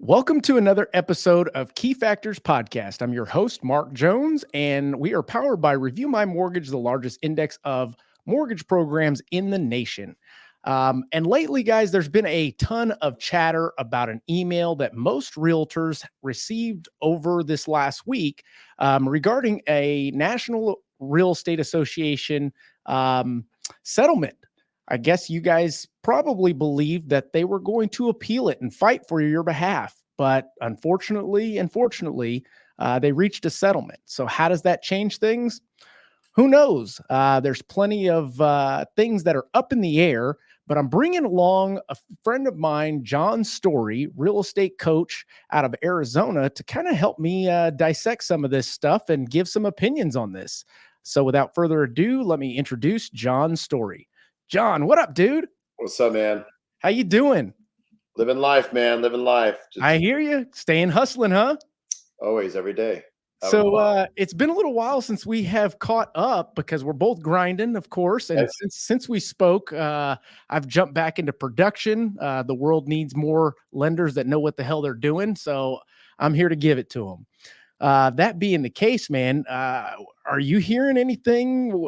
Welcome to another episode of Key Factors Podcast. I'm your host, Mark Jones, and we are powered by Review My Mortgage, the largest index of mortgage programs in the nation. And lately, guys, there's been a ton of chatter about an email that most realtors received over this last week regarding a National Real Estate Association settlement. I guess you guys probably believed that they were going to appeal it and fight for your behalf. But unfortunately, they reached a settlement. So how does that change things? Who knows? There's plenty of things that are up in the air, but I'm bringing along a friend of mine, Jon Storey, real estate coach out of Arizona, to kind of help me dissect some of this stuff and give some opinions on this. So without further ado, let me introduce Jon Storey. Jon, what up, dude? What's up, man? How you doing? Living life, man. Living life. I hear you. Staying hustling, huh? Always, every day. So it's been a little while since we have caught up because we're both grinding, of course. And since we spoke, I've jumped back into production. The world needs more lenders that know what the hell they're doing. So I'm here to give it to them. That being the case, man, are you hearing anything?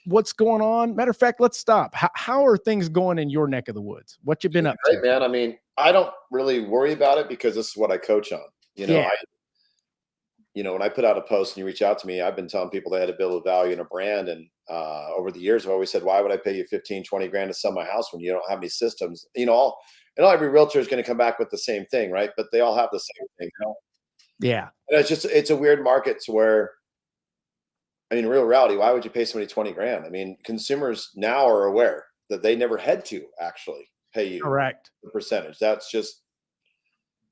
What's going on? Matter of fact, let's stop. How are things going in your neck of the woods? What you been up to? Man. I mean, I don't really worry about it because this is what I coach on. When I put out a post and you reach out to me, I've been telling people they had to build a value in a brand. And over the years, I've always said, why would I pay you 15, 20 grand to sell my house when you don't have any systems? Every realtor is going to come back with the same thing, right? But they all have the same thing. Yeah. And it's a weird market to where, in real reality, why would you pay somebody 20 grand? I mean, consumers now are aware that they never had to actually pay you Correct. the percentage. That's just,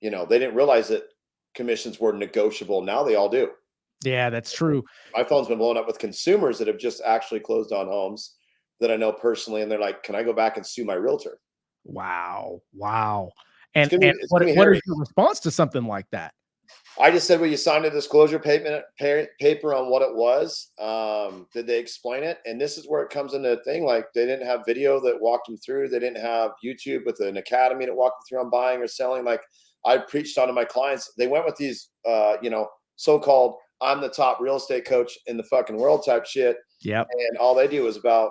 they didn't realize that commissions were negotiable. Now they all do. Yeah, that's true. My phone's been blowing up with consumers that have just actually closed on homes that I know personally. And they're like, can I go back and sue my realtor? Wow. And what is your response to something like that? I just said, well, you signed a disclosure paper on what it was. Did they explain it? And this is where it comes into the thing. Like, they didn't have video that walked them through. They didn't have YouTube with an academy that walked them through on buying or selling. Like I preached on to my clients. They went with these, so-called, I'm the top real estate coach in the fucking world type shit. Yep. And all they do is about,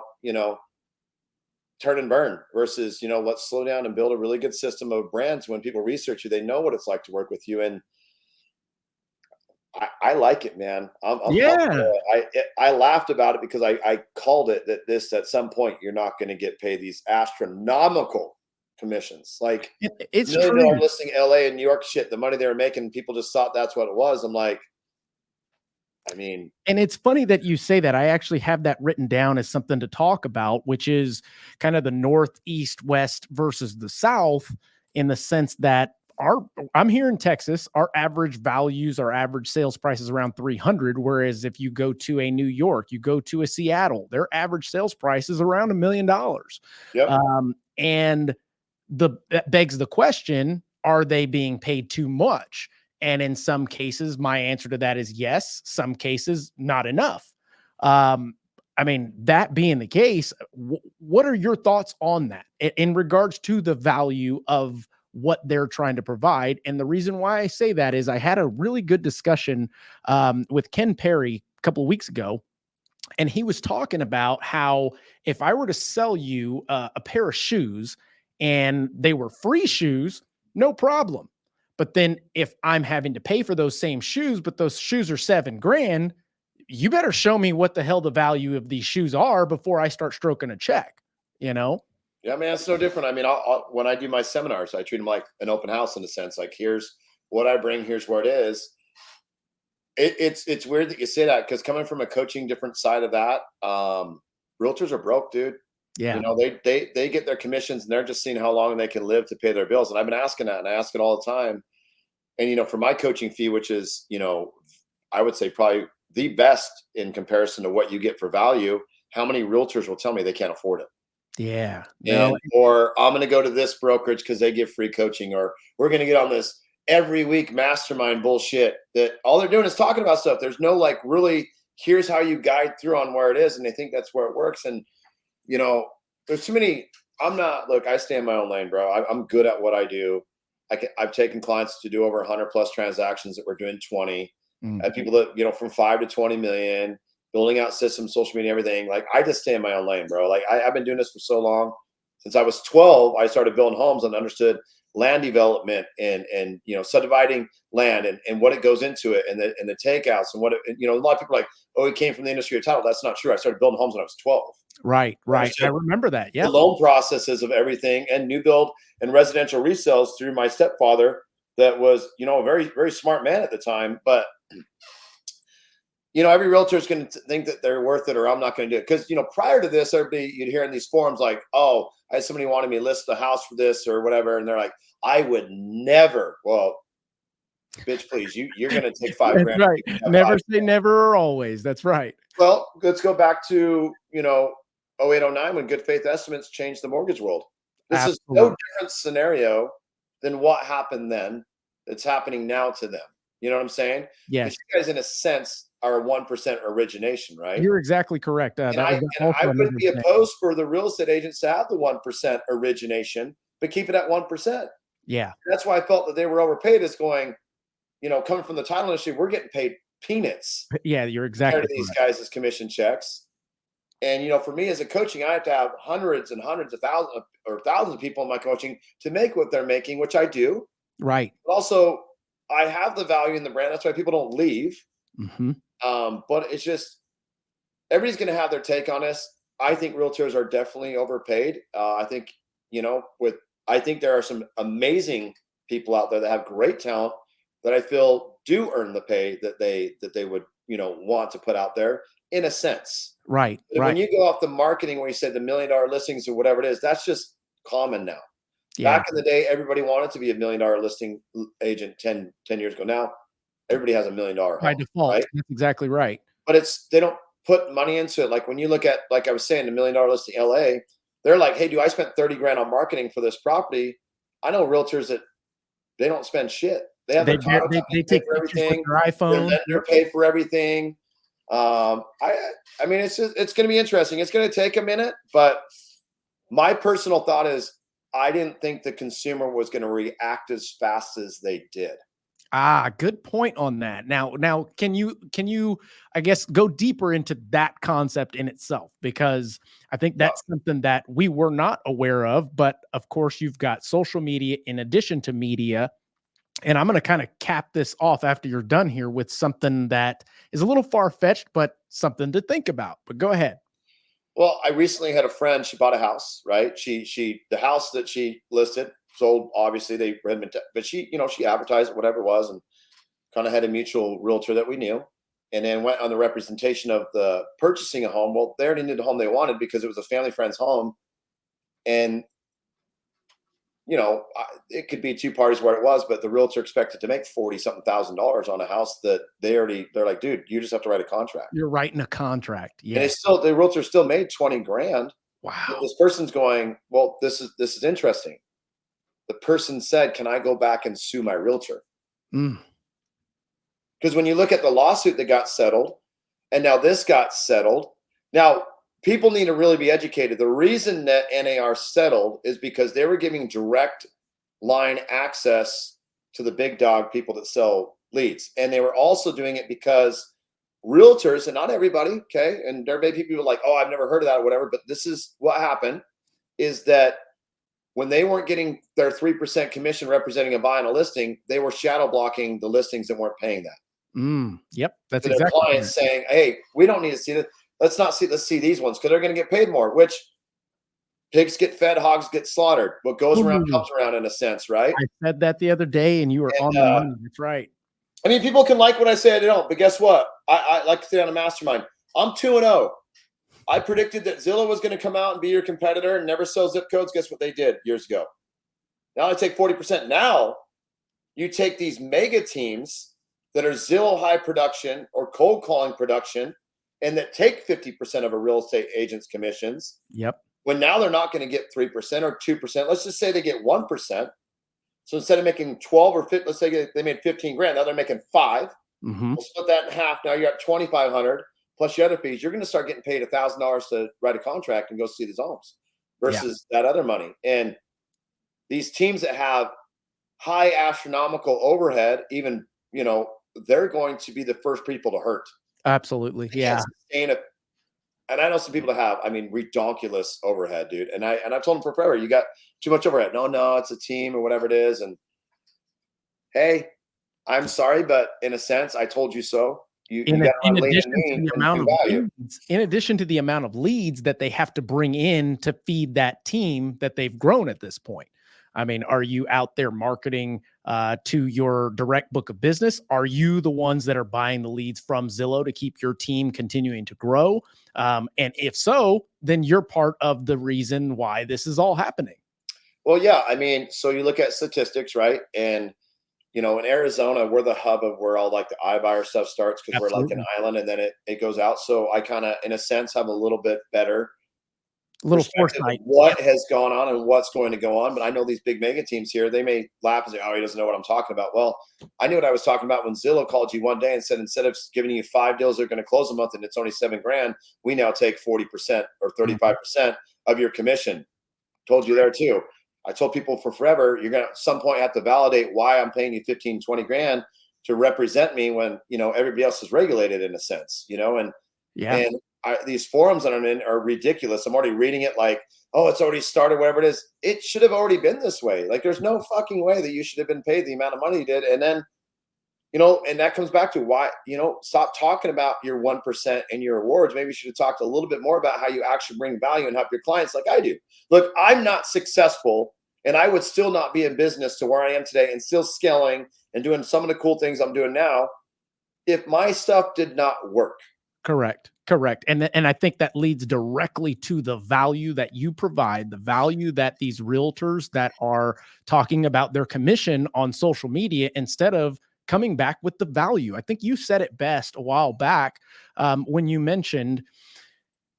turn and burn versus, let's slow down and build a really good system of brands. When people research you, they know what it's like to work with you. And I like it, man. I laughed about it because I called it that at some point you're not going to get paid these astronomical commissions. Like it's true. Listing LA and New York shit, the money they were making, people just thought that's what it was. I'm like, and it's funny that you say that. I actually have that written down as something to talk about, which is kind of the Northeast, West versus the South, in the sense that I'm here in Texas, our average values, our average sales price is around 300. Whereas if you go to a New York, you go to a Seattle, their average sales price is around $1 million. Yep. And that begs the question, are they being paid too much? And in some cases, my answer to that is yes. Some cases, not enough. That being the case, what are your thoughts on that in regards to the value of what they're trying to provide? And the reason why I say that is I had a really good discussion with Ken Perry a couple of weeks ago. And he was talking about how if I were to sell you a pair of shoes and they were free shoes, no problem. But then if I'm having to pay for those same shoes, but those shoes are $7 grand, you better show me what the hell the value of these shoes are before I start stroking a check, Yeah, man, it's no different. When I do my seminars, I treat them like an open house in a sense. Like, here's what I bring, here's where it is. It's weird that you say that, because coming from a coaching different side of that, realtors are broke, dude. Yeah. They get their commissions and they're just seeing how long they can live to pay their bills. And I've been asking that, and I ask it all the time. And, for my coaching fee, which is, I would say probably the best in comparison to what you get for value, how many realtors will tell me they can't afford it? Yeah. Or I'm going to go to this brokerage because they give free coaching, or we're going to get on this every week mastermind bullshit that all they're doing is talking about stuff. There's no really, here's how you guide through on where it is. And they think that's where it works. And, there's too many. I stay in my own lane, bro. I'm good at what I do. I've taken clients to do over 100 plus transactions that we're doing 20. Mm. And people that, you know, from 5 to 20 million, building out systems, social media, everything. Like, I just stay in my own lane, bro. Like, I've been doing this for so long. Since I was 12, I started building homes and understood land development and you know, subdividing land and what it goes into it and the takeouts and what it, you know, a lot of people are like, oh, he came from the industry of title. That's not true. I started building homes when I was 12. Right. I remember that. Yeah. The loan processes of everything and new build and residential resales through my stepfather, that was, you know, a very, very smart man at the time. But you know, every realtor is going to think that they're worth it, or I'm not going to do it. Because, you know, prior to this, everybody, you'd hear in these forums like, oh, I had somebody wanted me to list the house for this or whatever. And they're like, I would never. Well, bitch, please, you're going to take $5 grand. Right. Never say never or always. That's right. Well, let's go back to, you know, 08, 09, when good faith estimates changed the mortgage world. This Absolutely. is no different scenario than what happened then that's happening now to them. You know what I'm saying? Yes. You guys, in a sense, are a 1% origination, right? You're exactly correct. And I wouldn't be opposed for the real estate agents to have the 1% origination, but keep it at 1%. Yeah. That's why I felt that they were overpaid. Is going, you know, coming from the title industry, we're getting paid peanuts. Yeah, you're exactly compared to these guys as commission checks. And, you know, for me as a coaching, I have to have hundreds and hundreds of thousands of people in my coaching to make what they're making, which I do. Right. But also, I have the value in the brand. That's why people don't leave. Mm-hmm. But it's just, everybody's going to have their take on this. I think realtors are definitely overpaid. I think, you know, I think there are some amazing people out there that have great talent that I feel do earn the pay that they would, you know, want to put out there, in a sense. Right. But when you go off the marketing where you said the $1 million listings or whatever it is, that's just common now. Yeah. Back in the day, everybody wanted to be a $1 million listing agent 10 years ago. Now everybody has $1 million home, by default. right? That's exactly right. But they don't put money into it. Like when you look at, like I was saying, the $1 million listing LA, they're like, hey, I spent 30 grand on marketing for this property. I know realtors that they don't spend shit. They have they take for everything. Their iPhone. They're paid for everything. I mean, it's going to be interesting. It's going to take a minute, but my personal thought is, I didn't think the consumer was going to react as fast as they did. Good point on that. Now, can you, I guess, go deeper into that concept in itself? Because I think that's something that we were not aware of, but of course you've got social media in addition to media. And I'm going to kind of cap this off after you're done here with something that is a little far-fetched, but something to think about. But go ahead. Well, I recently had a friend, she bought a house, right? The house that she listed sold, obviously but she, you know, she advertised it, whatever it was, and kind of had a mutual realtor that we knew, and then went on the representation of the purchasing a home. Well, they already knew the home they wanted because it was a family friend's home. And, you know, it could be two parties where it was, but the realtor expected to make $40-something thousand on a house that they're like, dude, you just have to write a contract. You're writing a contract. Yeah. And the realtor still made 20 grand. Wow. But this person's going, well, this is interesting. The person said, can I go back and sue my realtor? Because when you look at the lawsuit that got settled, and now this got settled, now people need to really be educated. The reason that NAR settled is because they were giving direct line access to the big dog people that sell leads. And they were also doing it because realtors, and not everybody, okay, and there may be people like, oh, I've never heard of that or whatever, but this is what happened, is that when they weren't getting their 3% commission representing a buy on a listing, they were shadow blocking the listings that weren't paying that. Yep, that's exactly. Their clients saying, hey, we don't need to see this. Let's see these ones because they're going to get paid more, which pigs get fed, hogs get slaughtered. What goes around comes around, in a sense, right? I said that the other day, and you were on the money. That's right. I mean, people can like what I say, I don't, but guess what? I like to say on a mastermind, I'm 2-0. I predicted that Zillow was going to come out and be your competitor and never sell zip codes. Guess what they did years ago? Now I take 40%. Now you take these mega teams that are Zillow high production or cold calling production, and that take 50% of a real estate agent's commissions. Yep. When now they're not going to get 3% or 2%. Let's just say they get 1%. So instead of making 12 or 15, let's say they made 15 grand. Now they're making 5. We'll split that in half. Now you're at 2,500 plus your other fees. You're going to start getting paid $1,000 to write a contract and go see these homes versus that other money. And these teams that have high astronomical overhead, even, they're going to be the first people to hurt. Absolutely. They can't Yeah. sustain it. And I know some people that have, redonkulous overhead, dude. And I've told them for forever, you got too much overhead. No, it's a team or whatever it is. And hey, I'm sorry, but in a sense, I told you so. You got In to lean in addition to me the and amount do of value. leads, that they have to bring in to feed that team that they've grown at this point. I mean, are you out there marketing to your direct book of business? Are you the ones that are buying the leads from Zillow to keep your team continuing to grow? And if so, then you're part of the reason why this is all happening. Well, yeah. So you look at statistics, right? And in Arizona, we're the hub of where all like the iBuyer stuff starts because we're like an Absolutely. island, and then it goes out. So I kind of, in a sense, have a little bit better A little perspective of foresight. what has gone on and what's going to go on. But I know these big mega teams here, they may laugh and say, "Oh, he doesn't know what I'm talking about." Well, I knew what I was talking about when Zillow called you one day and said, instead of giving you 5 deals they're going to close a month and it's only $7,000, we now take 40% or Mhm. 35% of your commission. Told you there too. I told people for forever, you're going to at some point have to validate why I'm paying you 15, 20 grand to represent me when, everybody else is regulated in a sense, Yeah. and these forums that I'm in are ridiculous. I'm already reading it like, oh, it's already started, whatever it is. It should have already been this way. Like, there's no fucking way that you should have been paid the amount of money you did. And then, and that comes back to why, stop talking about your 1% and your awards. Maybe you should have talked a little bit more about how you actually bring value and help your clients like I do. Look, I'm not successful and I would still not be in business to where I am today and still scaling and doing some of the cool things I'm doing now if my stuff did not work. Correct. Correct. And I think that leads directly to the value that you provide, the value that these realtors that are talking about their commission on social media, instead of coming back with the value. I think you said it best a while back when you mentioned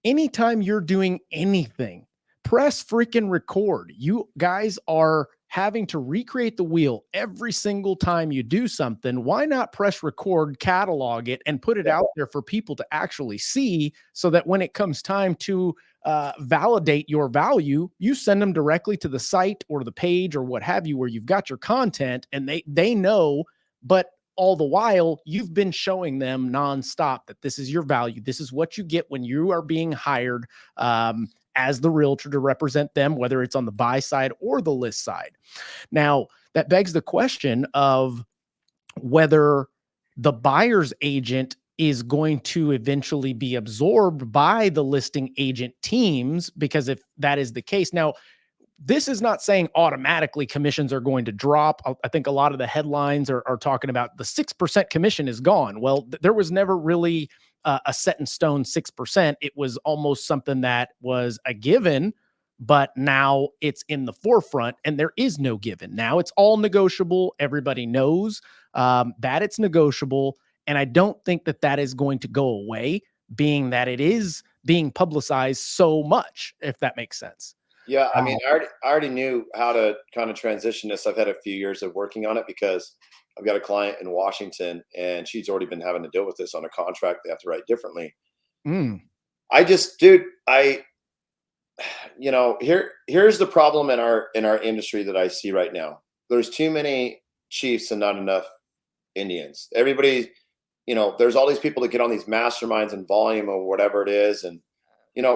anytime you're doing anything, press freaking record. You guys are having to recreate the wheel every single time you do something. Why not press record, catalog it, and put it Yeah. out there for people to actually see, so that when it comes time to validate your value, you send them directly to the site or the page or what have you, where you've got your content and they know. But all the while, you've been showing them nonstop that this is your value. This is what you get when you are being hired as the realtor to represent them, whether it's on the buy side or the list side. Now, that begs the question of whether the buyer's agent is going to eventually be absorbed by the listing agent teams, because if that is the case, now this is not saying automatically commissions are going to drop. I think a lot of the headlines are talking about the 6% commission is gone. Well, there was never really a set in stone 6%. It was almost something that was a given, but now it's in the forefront and there is no given. Now it's all negotiable. Everybody knows that it's negotiable. And I don't think that that is going to go away, being that it is being publicized so much, if that makes sense. Yeah, Uh, I already knew how to kind of transition this. I've had a few years of working on it because I've got a client in Washington and she's already been having to deal with this on a contract they have to write differently. mm, I just, dude, here's the problem in our industry that I see right now. There's too many chiefs and not enough Indians. Everybody, there's all these people that get on these masterminds and volume or whatever it is, and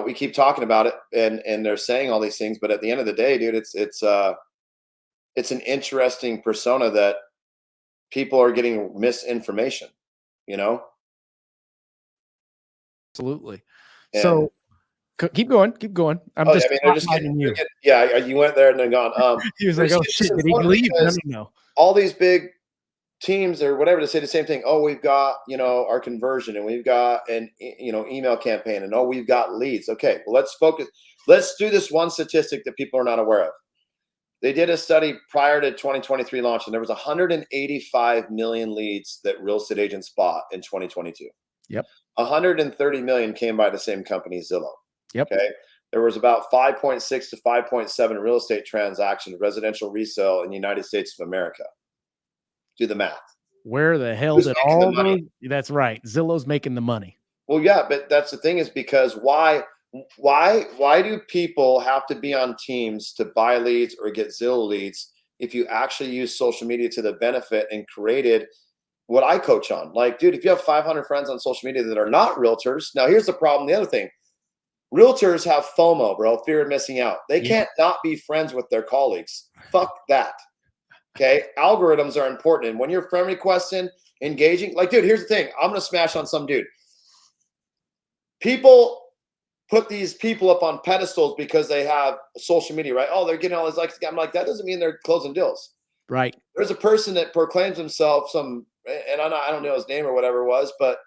we keep talking about it, and they're saying all these things, but at the end of the day, dude, it's an interesting persona that people are getting misinformation, you know, absolutely. and So keep going, keep going. I'm oh, just I mean, spotlighting they're you. getting, yeah, you went there and then gone. He was They're like, just "Oh getting shit, did he misinformed leave?" No, because no, no. all these big teams or whatever to say the same thing. Oh, we've got our conversion, and we've got an email campaign, and oh, we've got leads. Okay, well, let's focus. Let's do this one statistic that people are not aware of. They did a study prior to 2023 launch, and there was 185 million leads that real estate agents bought in 2022. Yep, 130 million came by the same company, Zillow. yep. Okay. There was about 5.6 to 5.7 real estate transactions, residential resale in the United States of America. Do the math. Where the hell Who's did making the all money? those? That's right. Zillow's making the money. Well, yeah, but that's the thing is because why do people have to be on teams to buy leads or get Zillow leads if you actually use social media to the benefit and created what I coach on. Like, dude, if you have 500 friends on social media that are not realtors, now here's the problem. The other thing, realtors have FOMO, bro, fear of missing out. They can't not be friends with their colleagues. Fuck that. Okay. Algorithms are important. And when you're friend requesting, engaging, like, dude, here's the thing. I'm going to smash on some dude. People put these people up on pedestals because they have social media, right? Oh, they're getting all these likes. I'm like, that doesn't mean they're closing deals. Right. There's a person that proclaims himself and I don't know his name or whatever it was, but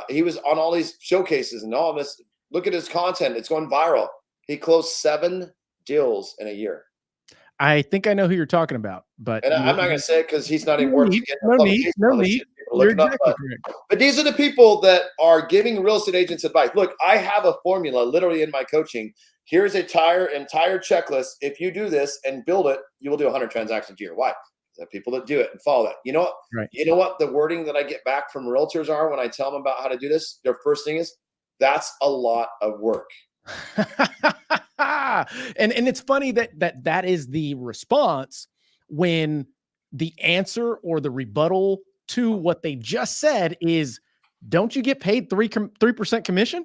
he was on all these showcases and all this. Look at his content. It's going viral. He closed 7 deals in a year. I think I know who you're talking about, but I'm not going to say it because he's not even worth getting no need. You're exactly correct. But these are the people that are giving real estate agents advice. Look, I have a formula literally in my coaching. Here's a entire checklist. If you do this and build it, you will do 100 transactions a year. Why? There are people that do it and follow that. You know what? Right. You know what the wording that I get back from realtors are when I tell them about how to do this? Their first thing is, that's a lot of work. and it's funny that is the response when the answer or the rebuttal to what they just said is, don't you get paid 3% commission?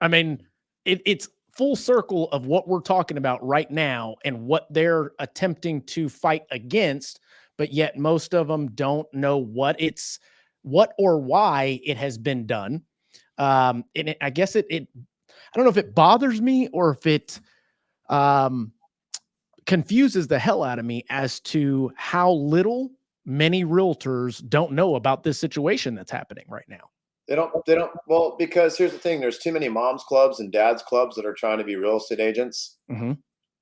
I mean, it's full circle of what we're talking about right now and what they're attempting to fight against, but yet most of them don't know what or why it has been done. And I guess I don't know if it bothers me or if it confuses the hell out of me as to how little many realtors don't know about this situation that's happening right now. They don't. Well, because here's the thing: there's too many moms clubs and dads clubs that are trying to be real estate agents. Mm-hmm.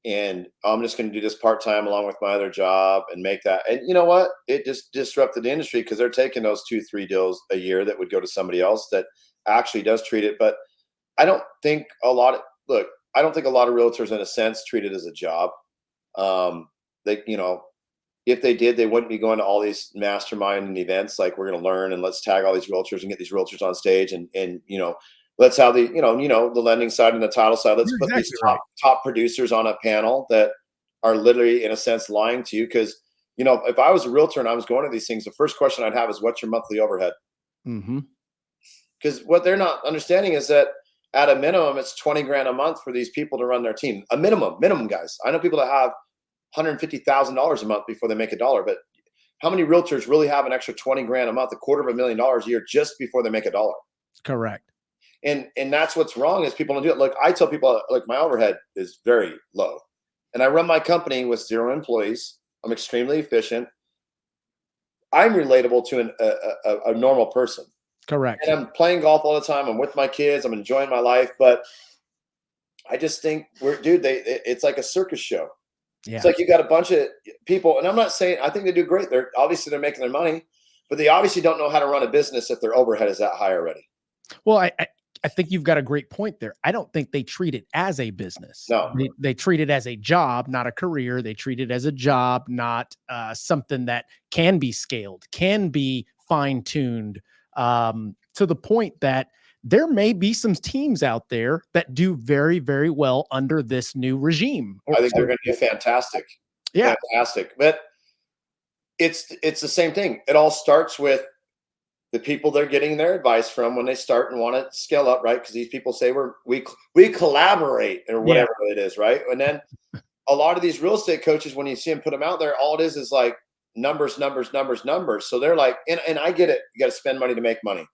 And I'm just going to do this part-time along with my other job and make that. And you know what? It just disrupted the industry because they're taking those 2-3 deals a year that would go to somebody else that actually does treat it. But I don't think a lot of realtors in a sense treat it as a job. If they did, they wouldn't be going to all these mastermind and events. Like, we're going to learn and let's tag all these realtors and get these realtors on stage and let's have the lending side and the title side. Let's put these top producers on a panel that are literally, in a sense, lying to you. Because, if I was a realtor and I was going to these things, the first question I'd have is, what's your monthly overhead? Mm-hmm. Because what they're not understanding is that at a minimum, it's $20,000 a month for these people to run their team. A minimum, guys. I know people that have $150,000 a month before they make $1, but how many realtors really have an extra $20,000 a month, $250,000 a year just before they make $1? Correct. And that's what's wrong is people don't do it. Look, I tell people, like, my overhead is very low, and I run my company with 0 employees. I'm extremely efficient. I'm relatable to a normal person. Correct. And I'm playing golf all the time. I'm with my kids. I'm enjoying my life, but I just think it's like a circus show. Yeah. It's like you got a bunch of people, and I'm not saying I think they do great. They're making their money, but they obviously don't know how to run a business if their overhead is that high already. Well, I think you've got a great point there. I don't think they treat it as a business. No, they treat it as a job, not a career. They treat it as a job, not something that can be scaled, can be fine-tuned to the point that there may be some teams out there that do very, very well under this new regime. I think they're going to be fantastic. Yeah. Fantastic. But it's the same thing. It all starts with the people they're getting their advice from when they start and want to scale up, right? Because these people say we collaborate or whatever it is, right? And then a lot of these real estate coaches, when you see them put them out there, all it is like numbers. So they're like, and I get it. You got to spend money to make money.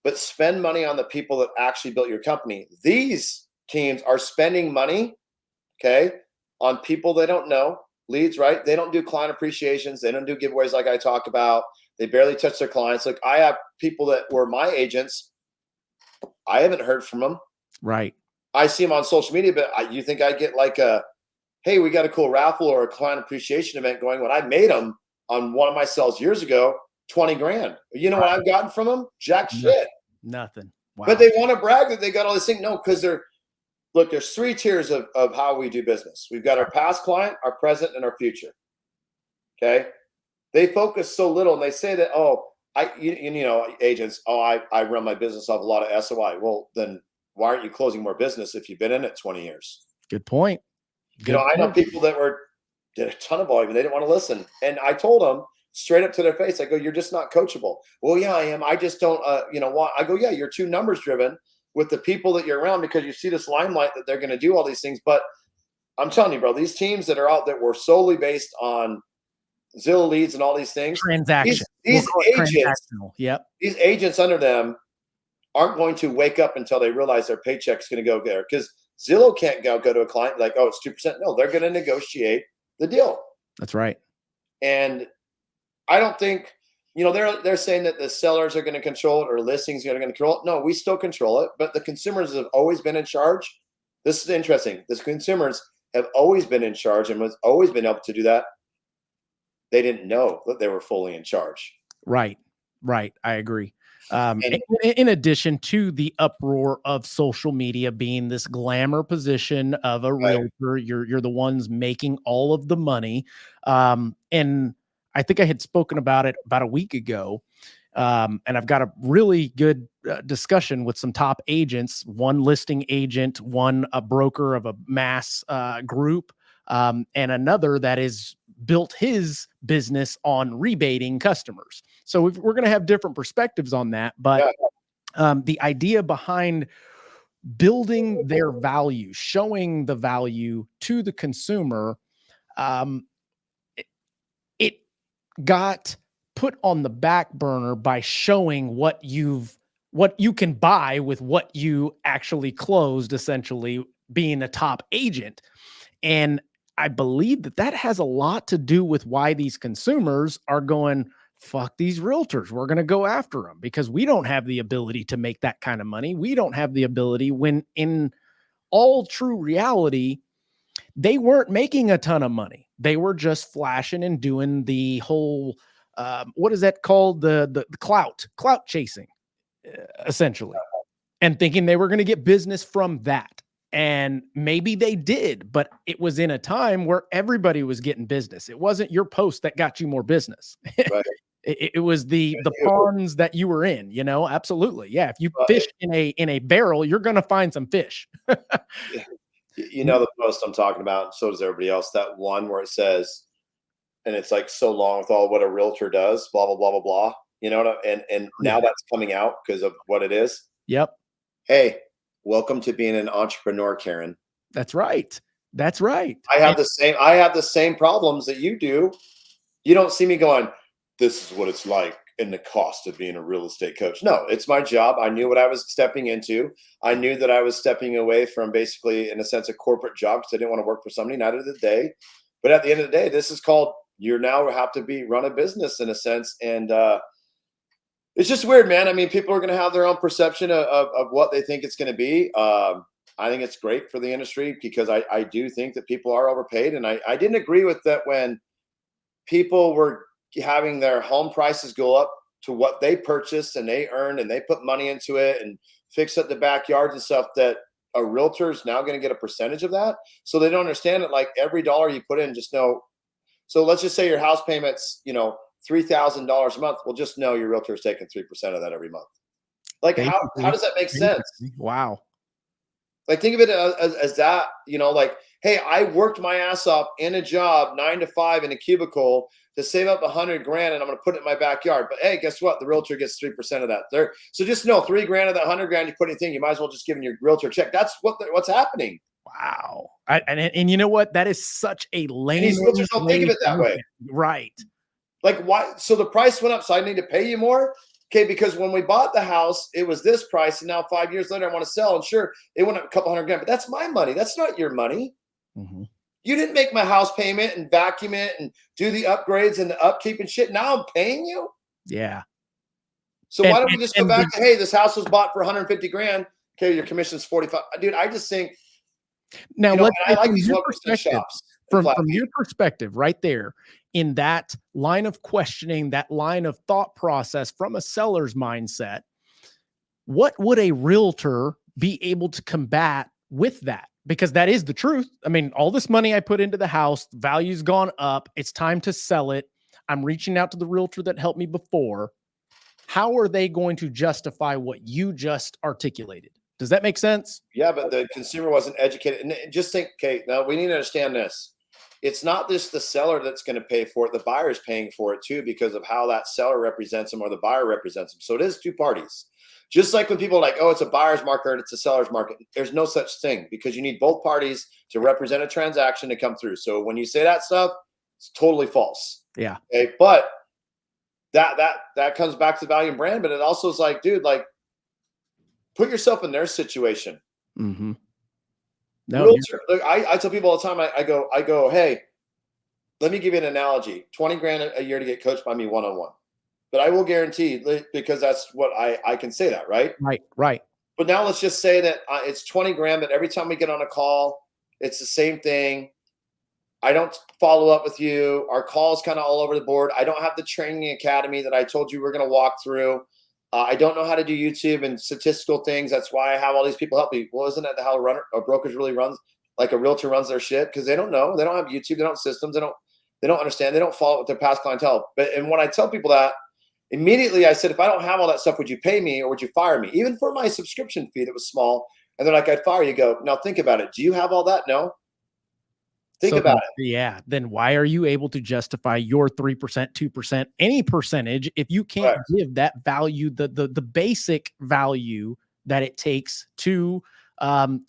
But spend money on the people that actually built your company. These teams are spending money, okay, on people they don't know, leads, right? They don't do client appreciations. They don't do giveaways like I talk about. They barely touch their clients. Like, I have people that were my agents. I haven't heard from them. Right. I see them on social media, but you think I get like hey, we got a cool raffle or a client appreciation event going when I made them on one of my sales years ago, $20,000. You know what I've gotten from them? Jack shit. Nothing. Wow. But they want to brag that they got all this thing. No, because there's 3 tiers of how we do business. We've got our past client, our present, and our future. Okay. They focus so little, and they say that, agents, I run my business off a lot of SOI. Well, then why aren't you closing more business if you've been in it 20 years? Good point. I know people that were did a ton of volume. They didn't want to listen. And I told them straight up to their face, I go, you're just not coachable. Well, yeah, I am. I just don't, I go, yeah, you're too numbers driven with the people that you're around because you see this limelight that they're going to do all these things. But I'm telling you, bro, these teams that are out that were solely based on Zillow leads and all these things, Transaction. these agents, yep, these agents under them aren't going to wake up until they realize their paycheck's going to go there. Because Zillow can't go to a client like, oh, it's 2%. No, they're going to negotiate the deal. That's right. And I don't think, they're saying that the sellers are going to control it or listings are going to control it. No, we still control it, but the consumers have always been in charge. This is interesting. The consumers have always been in charge and was always been able to do that. They didn't know that they were fully in charge. Right. I agree. In addition to the uproar of social media being this glamour position of a realtor, you're the ones making all of the money. And I think I had spoken about it about a week ago. And I've got a really good discussion with some top agents, one listing agent, one a broker of a mass group, and another that is built his business on rebating customers. So we're going to have different perspectives on that. But the idea behind building their value, showing the value to the consumer, it got put on the back burner by showing what you can buy with what you actually closed, essentially being a top agent. And I believe that has a lot to do with why these consumers are going, fuck these realtors. We're going to go after them because we don't have the ability to make that kind of money. We don't have the ability, when in all true reality, they weren't making a ton of money. They were just flashing and doing the whole, what is that called? The clout chasing, essentially, and thinking they were going to get business from that. And maybe they did, but it was in a time where everybody was getting business. It wasn't your post that got you more business. Right. it was the ponds that you were in, absolutely. Yeah. If you fish in a barrel, you're going to find some fish. The post I'm talking about, and so does everybody else, that one where it says, and it's like so long with all what a realtor does, blah, blah, blah, blah, blah, and now that's coming out because of what it is. Yep. Hey, welcome to being an entrepreneur, Karen. That's right. I have the same problems that you do. You don't see me going, this is what it's like in the cost of being a real estate coach. No, it's my job. I knew what I was stepping into. I knew that I was stepping away from basically, in a sense, a corporate job because I didn't want to work for somebody, not at the day. But at the end of the day, this is called, you now have to run a business in a sense. And it's just weird, man. I mean, people are going to have their own perception of what they think it's going to be. I think it's great for the industry because I do think that people are overpaid. And I didn't agree with that when people were having their home prices go up to what they purchased and they earned and they put money into it and fix up the backyards and stuff, that a realtor is now going to get a percentage of that. So they don't understand it. Like every dollar you put in, just know. So let's just say your house payment's, $3,000 a month. Well, just know your realtor is taking 3% of that every month. Like how does that make sense? Wow. Like think of it as that, like, hey, I worked my ass off in a job 9 to 5 in a cubicle to save up $100,000 and I'm going to put it in my backyard. But hey, guess what? The realtor gets 3% of that there. So just know $3,000 of that $100,000 you put anything, you might as well just give your realtor a check. That's what's happening. Wow. And you know what? That is such a lame. And these realtors don't think of it that way. Right. Like why? So the price went up. So I need to pay you more. Okay, because when we bought the house, it was this price, and now 5 years later, I want to sell. And sure, it went up a couple $100,000, but that's my money. That's not your money. Mm-hmm. You didn't make my house payment and vacuum it and do the upgrades and the upkeep and shit. Now I'm paying you. Yeah. So why don't we just go back to, hey, this house was bought for $150,000. Okay, your commission's $45,000. Dude, I just think. Now I like these 1% shops. From your perspective, right there, in that line of questioning, that line of thought process from a seller's mindset, what would a realtor be able to combat with that? Because that is the truth. I mean, all this money I put into the house, value's gone up. It's time to sell it. I'm reaching out to the realtor that helped me before. How are they going to justify what you just articulated? Does that make sense? Yeah, but the consumer wasn't educated. And just think, okay, now we need to understand this. it's not just the seller that's going to pay for it. The buyer is paying for it too, because of how that seller represents them or the buyer represents them. So it is two parties. Just like when people are like, oh, it's a buyer's market and it's a seller's market. There's no such thing, because you need both parties to represent a transaction to come through. So when you say that stuff, it's totally false. Yeah. Okay. But that comes back to value and brand, but it also is like, dude, like, put yourself in their situation. Mm-hmm. No, Realtor, look, I tell people all the time, I go, hey, let me give you an analogy. 20 grand a year to get coached by me one-on-one. But I will guarantee, because that's what I can say that, right? Right. But now let's just say that it's 20 grand, but every time we get on a call, it's the same thing. I don't follow up with you. Our call's kind of all over the board. I don't have the training academy that I told you we're going to walk through. I don't know how to do YouTube and statistical things. That's why I have all these people help me. Well, isn't that how a brokerage really runs? Like a realtor runs their shit, because they don't know. They don't have YouTube. They don't have systems. They don't understand. They don't follow with their past clientele. And when I tell people that, immediately I said, if I don't have all that stuff, would you pay me or would you fire me? Even for my subscription fee that was small. And they're like, I'd fire you. Go, now think about it. Do you have all that? No. Think about it. Yeah. Then why are you able to justify your 3%, 2%, any percentage if you can't give that value, the basic value that it takes to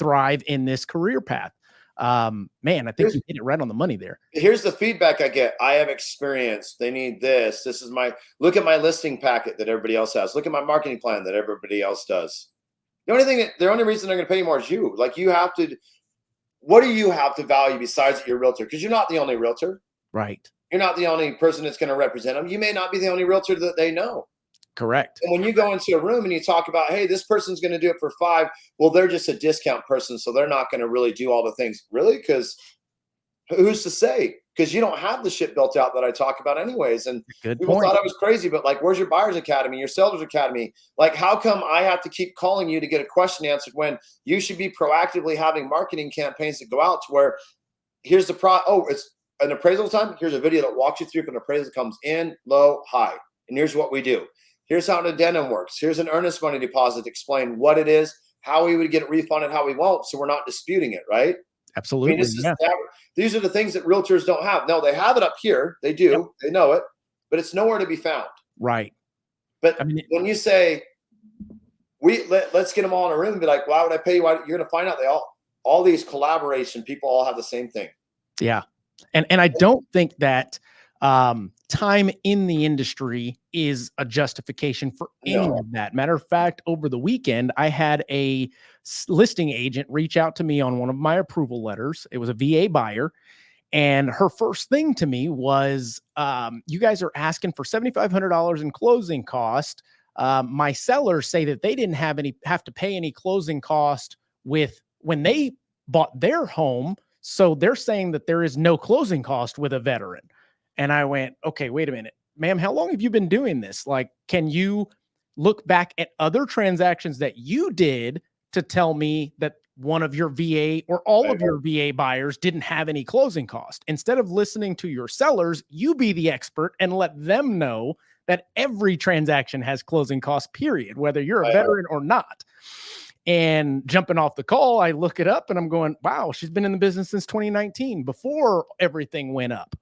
thrive in this career path? Man, I think you hit it right on the money there. Here's the feedback I get. I have experience. They need this. This is look at my listing packet that everybody else has. Look at my marketing plan that everybody else does. The only reason they're going to pay you more is you. Like, you have to. What do you have to value besides that you're a realtor? Because you're not the only realtor. Right. You're not the only person that's going to represent them. You may not be the only realtor that they know. Correct. And when you go into a room and you talk about, hey, this person's going to do it for $5, well, they're just a discount person, so they're not going to really do all the things. Really? Because who's to say? Because you don't have the shit built out that I talk about anyways. And people thought I was crazy, but like, where's your buyer's academy, your seller's academy? Like, how come I have to keep calling you to get a question answered when you should be proactively having marketing campaigns that go out to where here's the it's an appraisal time. Here's a video that walks you through if an appraisal comes in, low, high. And here's what we do. Here's how an addendum works. Here's an earnest money deposit. Explain what it is, how we would get it refunded, how we won't. So we're not disputing it, right? Absolutely. I mean, these are the things that realtors don't have. No, they have it up here. They do. Yep. They know it, but it's nowhere to be found. Right. But when you say, let's get them all in a room and be like, why would I pay you? You're going to find out all these collaboration people all have the same thing. Yeah. And I don't think that time in the industry is a justification for any of that. Matter of fact, over the weekend, I had a listing agent reach out to me on one of my approval letters. It was a VA buyer. And her first thing to me was, you guys are asking for $7,500 in closing cost. My sellers say that they didn't have to pay any closing cost when they bought their home. So they're saying that there is no closing cost with a veteran. And I went, okay, wait a minute, ma'am, how long have you been doing this? Like, can you look back at other transactions that you did to tell me that one of your VA or all of your VA buyers didn't have any closing cost? Instead of listening to your sellers, you be the expert and let them know that every transaction has closing costs, period, whether you're a veteran or not. And jumping off the call, I look it up and I'm going, wow, she's been in the business since 2019, before everything went up.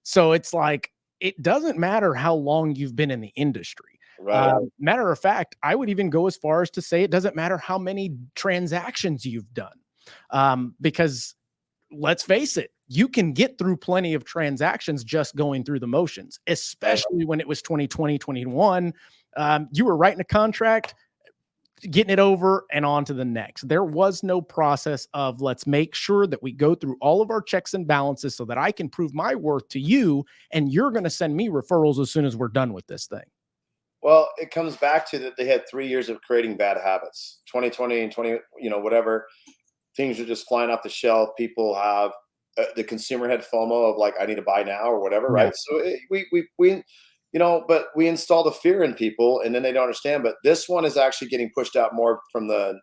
So it's like, it doesn't matter how long you've been in the industry. Right. Matter of fact, I would even go as far as to say it doesn't matter how many transactions you've done. Because let's face it, you can get through plenty of transactions just going through the motions, especially when it was 2020, 21. You were writing a contract, getting it over and on to the next. There was no process of let's make sure that we go through all of our checks and balances so that I can prove my worth to you, and you're going to send me referrals as soon as we're done with this thing. Well, it comes back to that they had 3 years of creating bad habits. 2020 and 20, whatever, things are just flying off the shelf. People have the consumer had FOMO of like, I need to buy now or whatever, right? So we but we install the fear in people and then they don't understand. But this one is actually getting pushed out more from the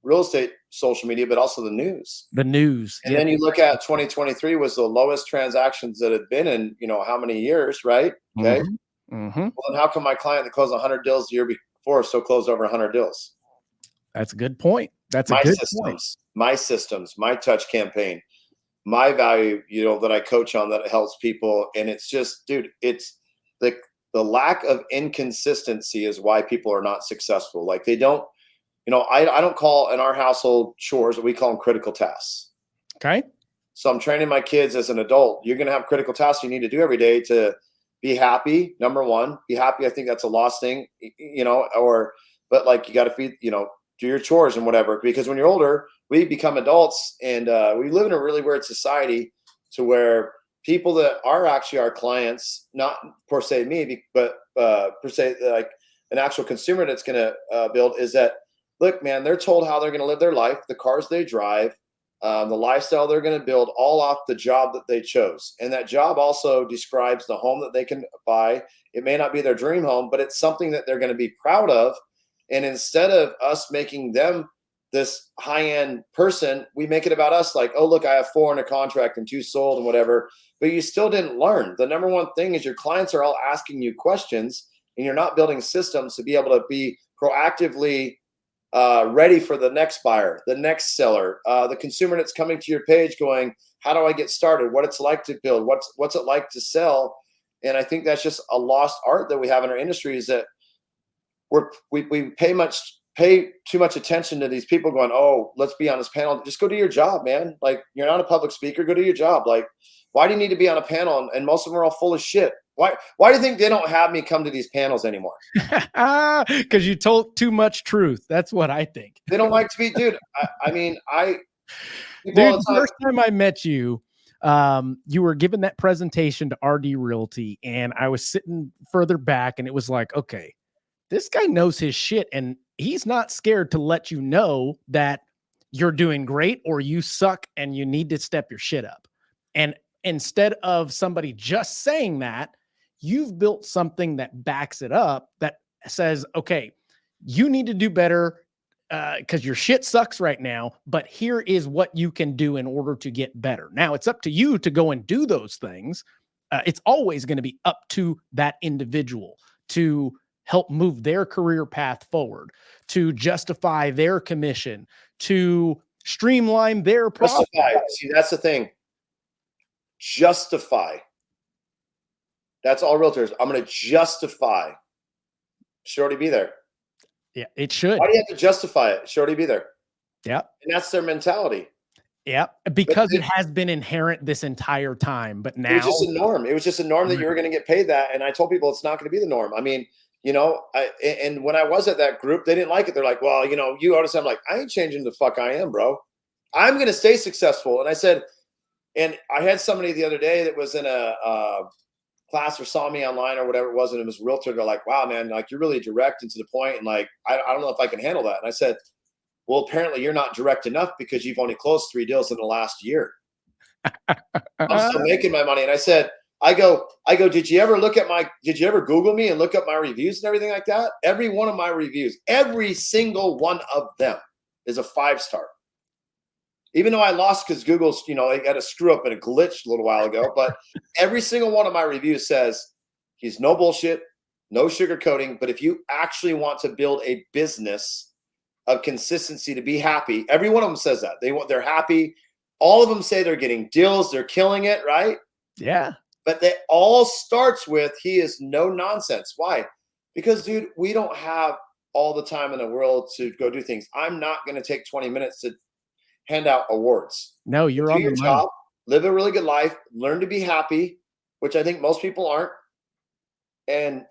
real estate social media, but also the news. And then you look at 2023 was the lowest transactions that had been in, how many years, right? Okay. Mm-hmm. Well, then how come my client that closed 100 deals the year before still closed over 100 deals? That's a good point. That's a good point. My systems, my touch campaign, my value, that I coach on that helps people. And it's just, dude, it's the lack of inconsistency is why people are not successful. Like they don't, I don't call in our household chores, we call them critical tasks. Okay. So I'm training my kids as an adult. You're going to have critical tasks you need to do every day to be happy. Number one, be happy. I think that's a lost thing, but like you got to feed, do your chores and whatever, because when you're older, we become adults and we live in a really weird society to where people that are actually our clients, not per se me, but per se like an actual consumer that's going to build is that, look, man, they're told how they're going to live their life, the cars they drive, the lifestyle they're going to build, all off the job that they chose. And that job also describes the home that they can buy. It may not be their dream home, but it's something that they're going to be proud of. And instead of us making them this high-end person, we make it about us, like, oh, look, I have 4 in a contract and 2 sold and whatever. But you still didn't learn. The number one thing is your clients are all asking you questions, and you're not building systems to be able to be proactively ready for the next buyer, the next seller, the consumer that's coming to your page going, how do I get started? What it's like to build? What's it like to sell? And I think that's just a lost art that we have in our industry, is that we pay too much attention to these people going, oh, let's be on this panel. Just go do your job, man. Like, you're not a public speaker. Go do your job. Like, why do you need to be on a panel? And most of them are all full of shit. Why do you think they don't have me come to these panels anymore? Because you told too much truth. That's what I think. They don't like to be, dude. Dude, the first time I met you, you were given that presentation to RD Realty, and I was sitting further back, and it was like, okay, this guy knows his shit, and he's not scared to let you know that you're doing great or you suck and you need to step your shit up. And instead of somebody just saying that, you've built something that backs it up, that says, okay, you need to do better because your shit sucks right now, but here is what you can do in order to get better. Now it's up to you to go and do those things. It's always going to be up to that individual to help move their career path forward, to justify their commission, to streamline their process. See, that's the thing. Justify. That's all realtors. I'm going to justify. Should already be there. Yeah, it should. Why do you have to justify it? Should already be there. Yeah. And that's their mentality. Yeah, because it has been inherent this entire time, but now it was just a norm. It was just a norm that you were going to get paid that. And I told people it's not going to be the norm. I mean, and when I was at that group, they didn't like it. They're like, well, you notice. I'm like, I ain't changing the fuck I am, bro. I'm going to stay successful. And I said, and I had somebody the other day that was in a class or saw me online or whatever it was, and it was a realtor. They're like, wow, man, like you're really direct and to the point, and like I don't know if I can handle that. And I said, well, apparently you're not direct enough because you've only closed 3 deals in the last year. I'm still making my money. And I said, I go, did you ever Google me and look up my reviews and everything like that? Every one of my reviews, every single one of them is a 5-star. Even though I lost because Google's, they had a screw up and a glitch a little while ago, but every single one of my reviews says he's no bullshit, no sugarcoating. But if you actually want to build a business of consistency to be happy, every one of them says that they're happy. All of them say they're getting deals, they're killing it, right? Yeah. But that all starts with he is no nonsense. Why? Because, dude, we don't have all the time in the world to go do things. I'm not going to take 20 minutes to hand out awards. No, you're on your job, live a really good life, learn to be happy, which I think most people aren't, and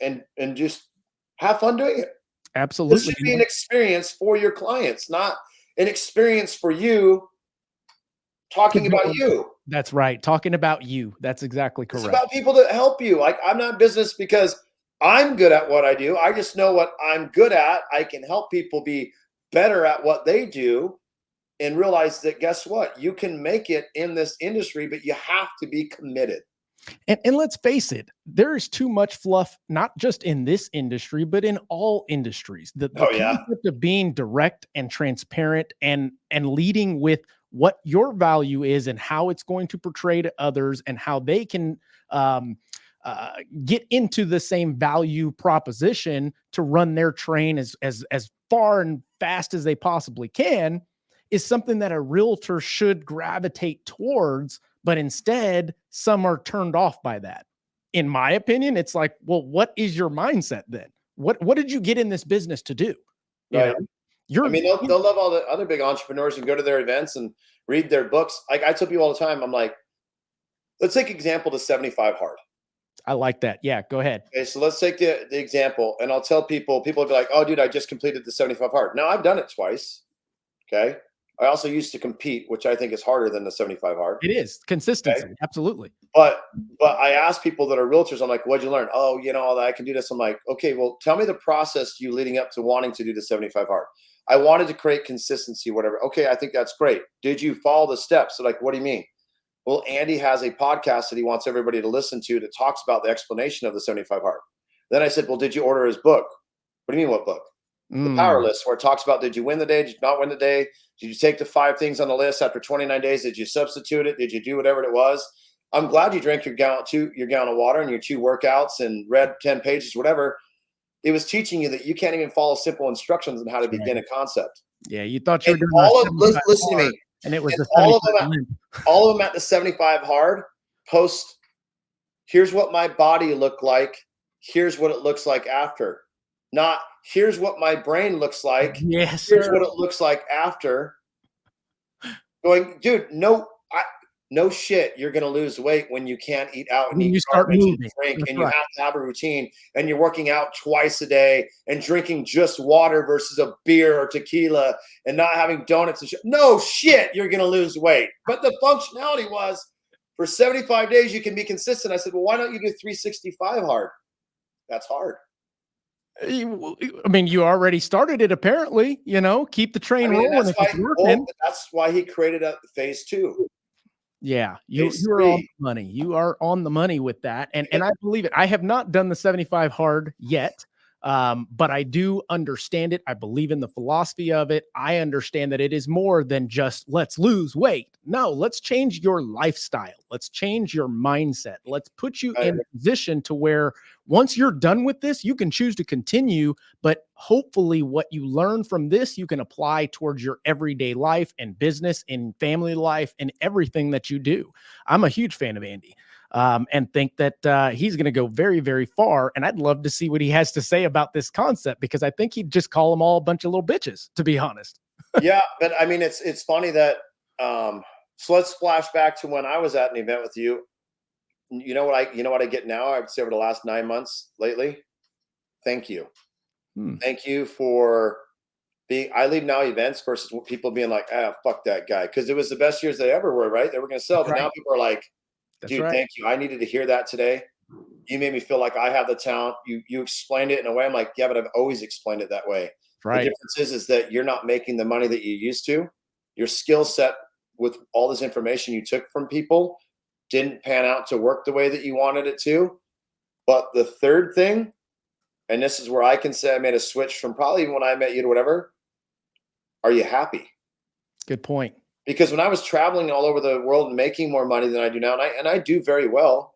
just have fun doing it. Absolutely. This should be an experience for your clients, not an experience for you talking about you. That's right. Talking about you. That's exactly correct. It's about people that help you. Like, I'm not in business because I'm good at what I do. I just know what I'm good at. I can help people be better at what they do and realize that, guess what? You can make it in this industry, but you have to be committed. And let's face it, there is too much fluff, not just in this industry, but in all industries. The concept of being direct and transparent and leading with what your value is and how it's going to portray to others and how they can get into the same value proposition to run their train as far and fast as they possibly can is something that a realtor should gravitate towards, but instead some are turned off by that. In my opinion, it's like, well, what is your mindset then? What did you get in this business to do? You know, Right. I mean, they'll love all the other big entrepreneurs and go to their events and read their books. Like I tell people all the time, I'm like, let's take example to 75 hard. I like that. Yeah, go ahead. Okay, so let's take the example, and I'll tell people will be like, oh, dude, I just completed the 75 hard. Now I've done it twice. Okay. I also used to compete, which I think is harder than the 75 hard. It is consistency. Okay? Absolutely. But I ask people that are realtors, I'm like, what'd you learn? Oh, I can do this. I'm like, okay, well, tell me the process you leading up to wanting to do the 75 hard. I wanted to create consistency, whatever. Okay, I think that's great. Did you follow the steps? So like, what do you mean? Well, Andy has a podcast that he wants everybody to listen to that talks about the explanation of the 75 hard. Then I said, well, did you order his book? What do you mean, what book? The Power List, where it talks about, did you win the day? Did you not win the day? Did you take the 5 things on the list after 29 days? Did you substitute it? Did you do whatever it was? I'm glad you drank your gallon of water and your 2 workouts and read 10 pages, whatever. It was teaching you that you can't even follow simple instructions on how to begin a concept. Yeah, you thought you were doing all of listen to me. And it was all of them at the 75 hard post. Here's what my body looked like. Here's what it looks like after. Not here's what my brain looks like. Yes, here's what it looks like after. Going, dude, no shit. You're gonna lose weight when you can't eat out and you start moving, drink, and you have to have a routine, and you're working out twice a day and drinking just water versus a beer or tequila and not having donuts and shit. No shit, you're gonna lose weight. But the functionality was for 75 days you can be consistent. I said, well, why don't you do 365 hard? That's hard. I mean, you already started it, apparently. Keep the train rolling. That's why he created phase 2. Yeah, you are on the money. You are on the money with that, and I believe it. I have not done the 75 hard yet, but I do understand it. I believe in the philosophy of it. I understand that it is more than just let's lose weight. No, let's change your lifestyle. Let's change your mindset. Let's put you in a position to where once you're done with this, you can choose to continue, but hopefully what you learn from this, you can apply towards your everyday life and business and family life and everything that you do. I'm a huge fan of Andy. And think that he's going to go very, very far. And I'd love to see what he has to say about this concept, because I think he'd just call them all a bunch of little bitches, to be honest. Yeah, but I mean, it's funny that so let's flash back to when I was at an event with you. You know what I get now? I would say over the last 9 months lately. Thank you. Thank you for being. I leave now events versus people being like, fuck that guy, because it was the best years they ever were. Right? They were going to sell, but now people are like, dude, thank you. I needed to hear that today. You made me feel like I have the talent. You explained it in a way. I'm like, yeah, but I've always explained it that way. Right. The difference is that you're not making the money that you used to. Your skill set with all this information you took from people didn't pan out to work the way that you wanted it to. But the third thing, and this is where I can say I made a switch from probably when I met you to whatever. Are you happy? Good point. Because when I was traveling all over the world and making more money than I do now, and I do very well,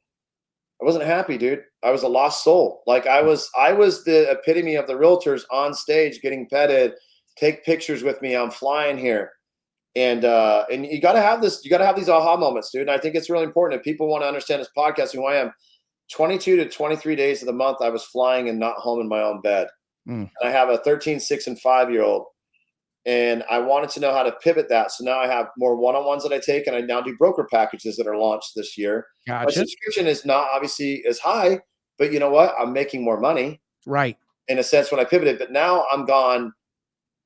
I wasn't happy, dude. I was a lost soul. Like I was the epitome of the realtors on stage getting petted, take pictures with me. I'm flying here. And you got to have this. You got to have these aha moments, dude. And I think it's really important if people want to understand this podcast, who I am. 22 to 23 days of the month, I was flying and not home in my own bed. And I have a 13, 6, and 5-year-old. And I wanted to know how to pivot that. So now I have more one-on-ones that I take, and I now do broker packages that are launched this year. Gotcha. My subscription is not obviously as high, but you know what? I'm making more money. Right. In a sense when I pivoted, but now I'm gone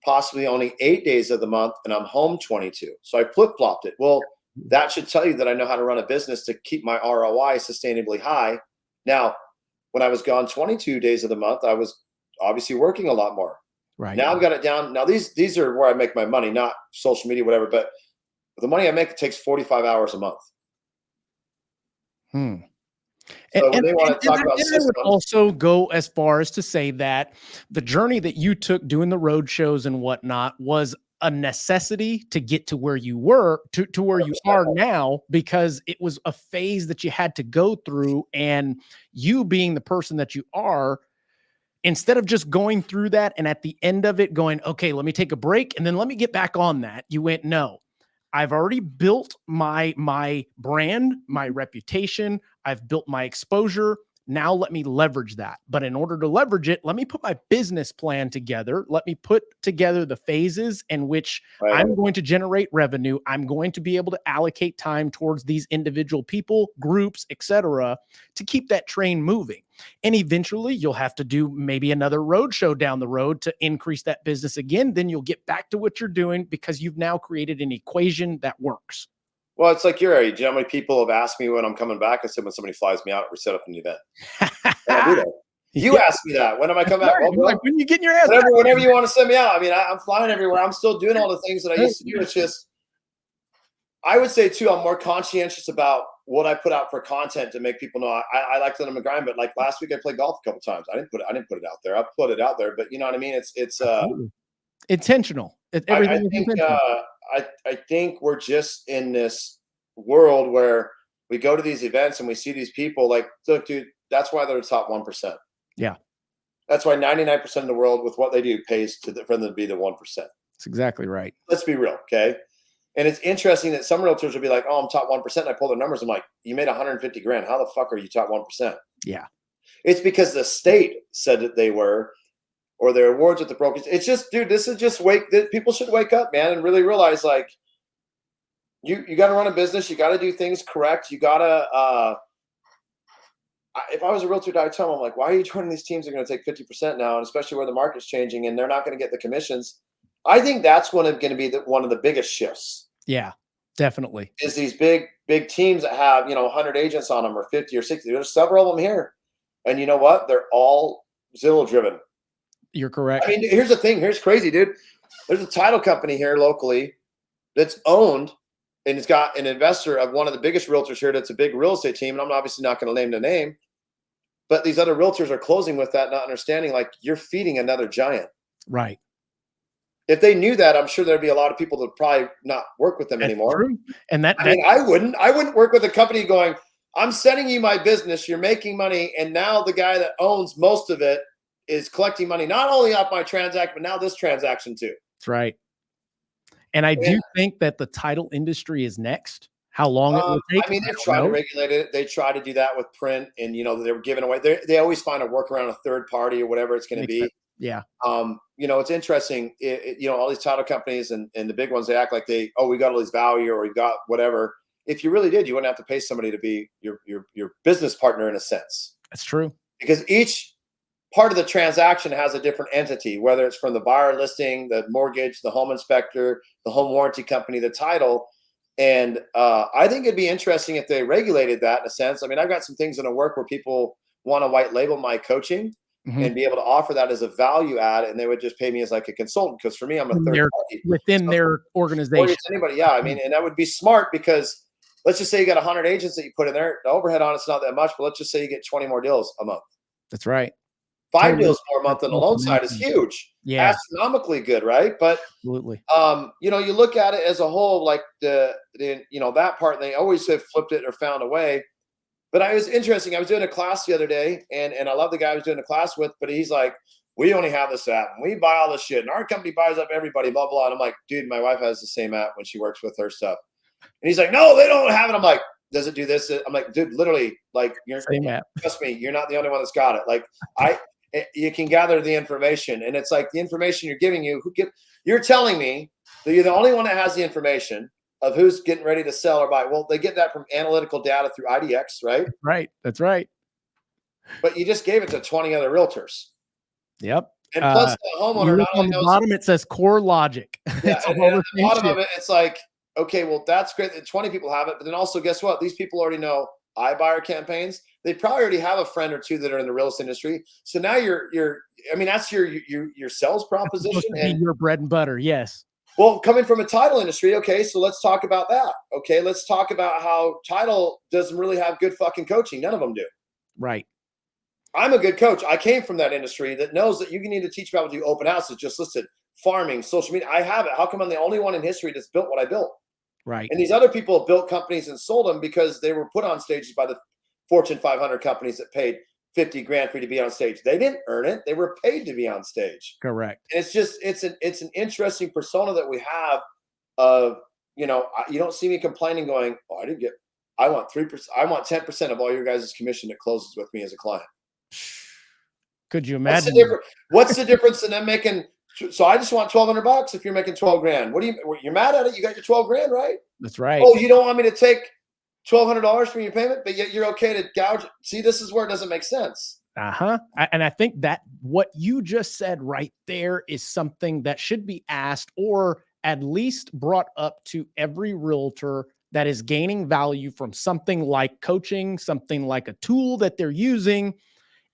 possibly only 8 days of the month and I'm home 22. So I flip-flopped it. Well, that should tell you that I know how to run a business to keep my ROI sustainably high. Now, when I was gone 22 days of the month, I was obviously working a lot more. Right. Now I've got it down. Now these are where I make my money, not social media, whatever, but the money I make takes 45 hours a month. So when they want to talk about systems, I would also go as far as to say that the journey that you took doing the road shows and whatnot was a necessity to get to where you were, to where you are now, because it was a phase that you had to go through, and you being the person that you are, instead of just going through that and at the end of it going, okay, let me take a break and then let me get back on that, you went, no, I've already built my brand, my reputation. I've built my exposure. Now let me leverage that. But in order to leverage it, let me put my business plan together. Let me put together the phases in which I'm going to generate revenue. I'm going to be able to allocate time towards these individual people, groups, etc., to keep that train moving. And eventually you'll have to do maybe another road show down the road to increase that business again. Then you'll get back to what you're doing because you've now created an equation that works. Well, it's like your area. Do you know how many people have asked me when I'm coming back? I said, when somebody flies me out, we set up an event. And I do that. You asked me that. When am I coming back? Well, like, when you get your ass whenever you want to send me out. I mean, I'm flying everywhere. I'm still doing all the things that I used to do. It's just, I would say too, I'm more conscientious about what I put out for content to make people know I like to let them grind. But like last week, I played golf a couple times. I didn't put it out there. I put it out there, but you know what I mean? It's intentional. I think we're just in this world where we go to these events and we see these people like, look, dude, that's why they're the top 1%. Yeah. That's why 99% of the world with what they do pays for them to be the 1%. That's exactly right. Let's be real. Okay. And it's interesting that some realtors will be like, oh, I'm top 1%. And I pull their numbers. I'm like, you made 150 grand. How the fuck are you top 1%? Yeah. It's because the state said that they were, or their awards with the brokers. It's just, dude, this is just people should wake up, man, and really realize like you got to run a business. You got to do things correct. You got to, if I was a realtor, I'd tell them, I'm like, why are you joining these teams that are going to take 50% now? And especially where the market's changing and they're not going to get the commissions. I think that's going to be one of the biggest shifts. Yeah, definitely. Is these big teams that have, 100 agents on them or 50 or 60. There's several of them here. And you know what? They're all Zillow driven. You're correct. I mean, here's the thing. Here's crazy, dude. There's a title company here locally that's owned, and it's got an investor of one of the biggest realtors here. That's a big real estate team. And I'm obviously not going to name the name, but these other realtors are closing with that, not understanding like you're feeding another giant. Right. If they knew that, I'm sure there'd be a lot of people that probably not work with them anymore. True. And I wouldn't work with a company going, I'm sending you my business. You're making money. And now the guy that owns most of it is collecting money, not only off my transaction, but now this transaction too. That's right. And I do think that the title industry is next. How long it will take? I mean, they're trying to regulate it. They try to do that with print, and they were giving away. They always find a workaround, a third party or whatever it's going to be. Sense. Yeah. It's interesting. All these title companies and the big ones, they act like we got all this value or we got whatever. If you really did, you wouldn't have to pay somebody to be your business partner in a sense. That's true. Because each part of the transaction has a different entity, whether it's from the buyer listing, the mortgage, the home inspector, the home warranty company, the title. And I think it'd be interesting if they regulated that in a sense. I mean, I've got some things in the work where people want to white label my coaching and be able to offer that as a value add, and they would just pay me as like a consultant. Because for me, I'm a third party within their organization. Anybody, yeah. I mean, and that would be smart because let's just say you got 100 agents that you put in there. The overhead on it's not that much, but let's just say you get 20 more deals a month. That's right. 5 deals more a month on the loan side is huge. Yeah. Astronomically good, right? But absolutely. You look at it as a whole, like the that part, and they always have flipped it or found a way. But it was interesting. I was doing a class the other day, and I love the guy I was doing a class with, but he's like, we only have this app and we buy all this shit, and our company buys up everybody, blah, blah. And I'm like, dude, my wife has the same app when she works with her stuff. And he's like, no, they don't have it. I'm like, does it do this? I'm like, dude, literally, like, same app. Trust me, you're not the only one that's got it. Like, you can gather the information, and it's like the information you're giving you're telling me that you're the only one that has the information of who's getting ready to sell or buy. Well, they get that from analytical data through IDX, right? Right. That's right. But you just gave it to 20 other realtors. Yep. And plus the homeowner not only on knows the bottom, it says core logic. Yeah, and at the bottom of it, it's like, okay, well, that's great that 20 people have it. But then also, guess what? These people already know iBuyer campaigns. They probably already have a friend or two that are in the real estate industry. So now that's your sales proposition and your bread and butter. Yes. Well, coming from a title industry, okay, so let's talk about that. Okay, let's talk about how title doesn't really have good fucking coaching. None of them do. Right. I'm a good coach. I came from that industry that knows that you need to teach people to do open houses, just listed, farming, social media. I have it. How come I'm the only one in history that's built what I built? Right. And these other people have built companies and sold them because they were put on stages by the Fortune 500 companies that paid 50 grand for you to be on stage. They didn't earn it. They were paid to be on stage. Correct. And it's an interesting persona that we have of, you don't see me complaining going, oh, I want 3%. I want 10% of all your guys' commission that closes with me as a client. Could you imagine? What's the difference in them making? So I just want $1,200 if you're making 12 grand. You're mad at it? You got your 12 grand, right? That's right. Oh, you don't want me to take $1,200 from your payment, but yet you're okay to gouge. See, this is where it doesn't make sense. And I think that what you just said right there is something that should be asked or at least brought up to every realtor that is gaining value from something like coaching, something like a tool that they're using.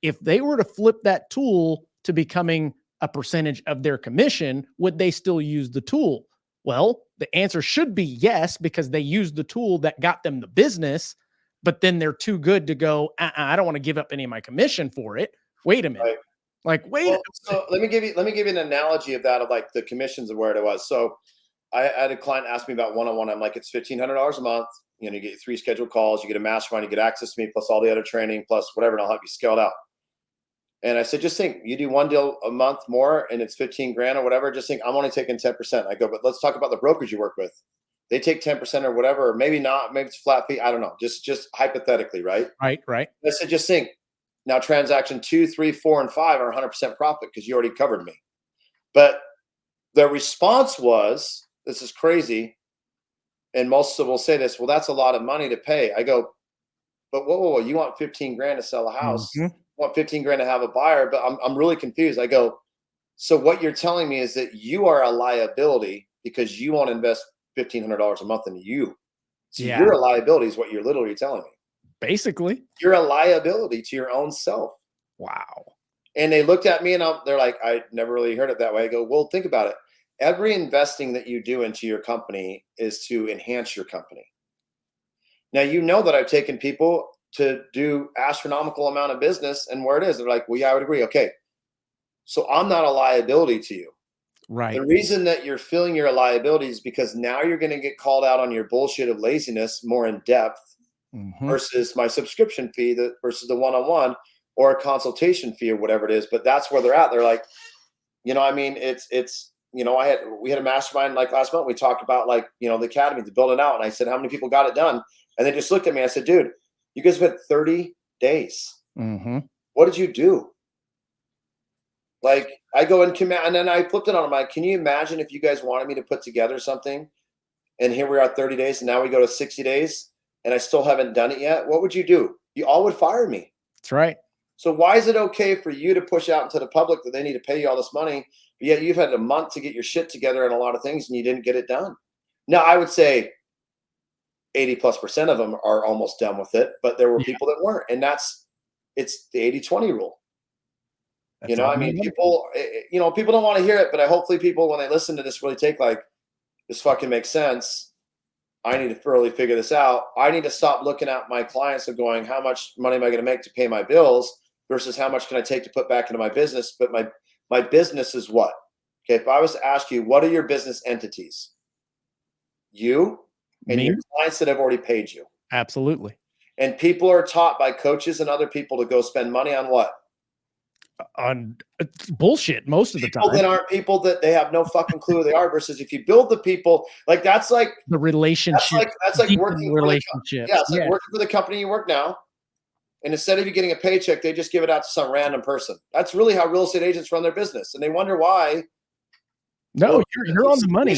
If they were to flip that tool to becoming a percentage of their commission, would they still use the tool? Well, the answer should be yes, because they used the tool that got them the business, but then they're too good to go, I don't want to give up any of my commission for it. Wait a minute. Right. Like, wait. So let me give you an analogy of that, of like the commissions of where it was. So I had a client ask me about one-on-one. I'm like, it's $1,500 a month. You get 3 scheduled calls, you get a mastermind, you get access to me, plus all the other training, plus whatever, and I'll help you scale it out. And I said, just think, you do 1 deal a month more and it's 15 grand or whatever. Just think, I'm only taking 10%. I go, but let's talk about the brokers you work with. They take 10% or whatever, or maybe not, maybe it's flat fee. I don't know. Just hypothetically, right? Right. I said, just think, now transaction 2, 3, 4, and 5 are 100% profit because you already covered me. But the response was, this is crazy. And most of them will say this, well, that's a lot of money to pay. I go, but whoa, you want 15 grand to sell a house? Mm-hmm. You want 15 grand to have a buyer? But I'm really confused. I go, so what you're telling me is that you are a liability because you won't invest $1,500 a month into you. So you're a liability is what you're literally telling me. Basically. You're a liability to your own self. Wow. And they looked at me and they're like, I never really heard it that way. I go, well, think about it. Every investing that you do into your company is to enhance your company. Now, that I've taken people to do astronomical amount of business, and where it is, they're like, well, yeah, I would agree. Okay. So I'm not a liability to you. Right. The reason that you're feeling you're a liability is because now you're going to get called out on your bullshit of laziness more in depth versus my subscription fee versus the one-on-one or a consultation fee or whatever it is. But that's where they're at. They're like, we had a mastermind like last month. We talked about the academy to build it out. And I said, how many people got it done? And they just looked at me. I said, dude, you guys have had 30 days. What did you do? Like, I go and then I flipped it on them. Like, can you imagine if you guys wanted me to put together something and here we are 30 days and now we go to 60 days and I still haven't done it yet? What would you do? You all would fire me. That's right. So why is it okay for you to push out into the public that they need to pay you all this money, but yet you've had a month to get your shit together and a lot of things and you didn't get it done? Now, I would say 80+% of them are almost done with it, but there were people that weren't. And it's the 80-20 rule. People don't want to hear it, but hopefully people, when they listen to this, really take this fucking makes sense. I need to really figure this out. I need to stop looking at my clients and going, how much money am I going to make to pay my bills versus how much can I take to put back into my business? But my business is what? Okay. If I was to ask you, what are your business entities? You and your clients that have already paid you. Absolutely. And people are taught by coaches and other people to go spend money on what? On bullshit most of the time. People that aren't people that they have no fucking clue who they are. Versus if you build the people, that's like the relationship. That's like working relationships. Working for the company you work now. And instead of you getting a paycheck, they just give it out to some random person. That's really how real estate agents run their business. And they wonder why. No, you're on the money.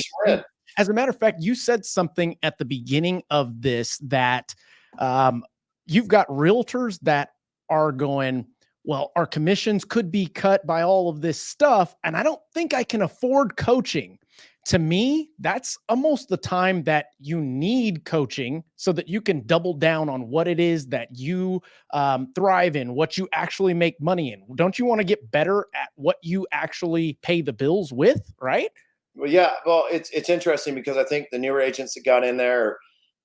As a matter of fact, you said something at the beginning of this that you've got realtors that are going, well, our commissions could be cut by all of this stuff, and I don't think I can afford coaching. To me, that's almost the time that you need coaching so that you can double down on what it is that you thrive in, what you actually make money in. Don't you want to get better at what you actually pay the bills with, right? Well, yeah. Well, it's interesting because I think the newer agents that got in there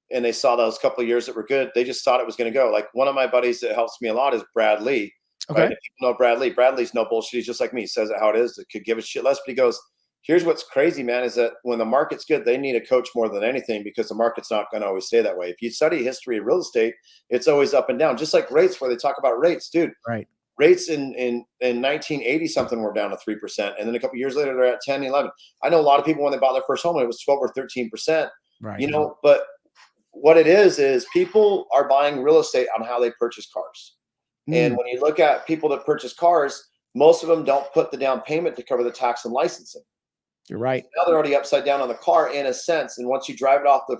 and they saw those couple of years that were good, they just thought it was going to go. Like one of my buddies that helps me a lot is Brad Lee. Okay. Right? If people know Brad Lee. Bradley's no bullshit. He's just like me. He says it how it is. It could give a shit less, but he goes, here's what's crazy, man, is that when the market's good, they need a coach more than anything because the market's not going to always stay that way. If you study history of real estate, it's always up and down, just like rates, where they talk about rates, dude. Right. Rates in 1980 something were down to 3%, and then a couple of years later they're at 10, 11. I know a lot of people when they bought their first home, it was 12 or 13%. Right. You know, but what it is people are buying real estate on how they purchase cars. And when you look at people that purchase cars, most of them don't put the down payment to cover the tax and licensing. You're right. Now they're already upside down on the car in a sense, and once you drive it off the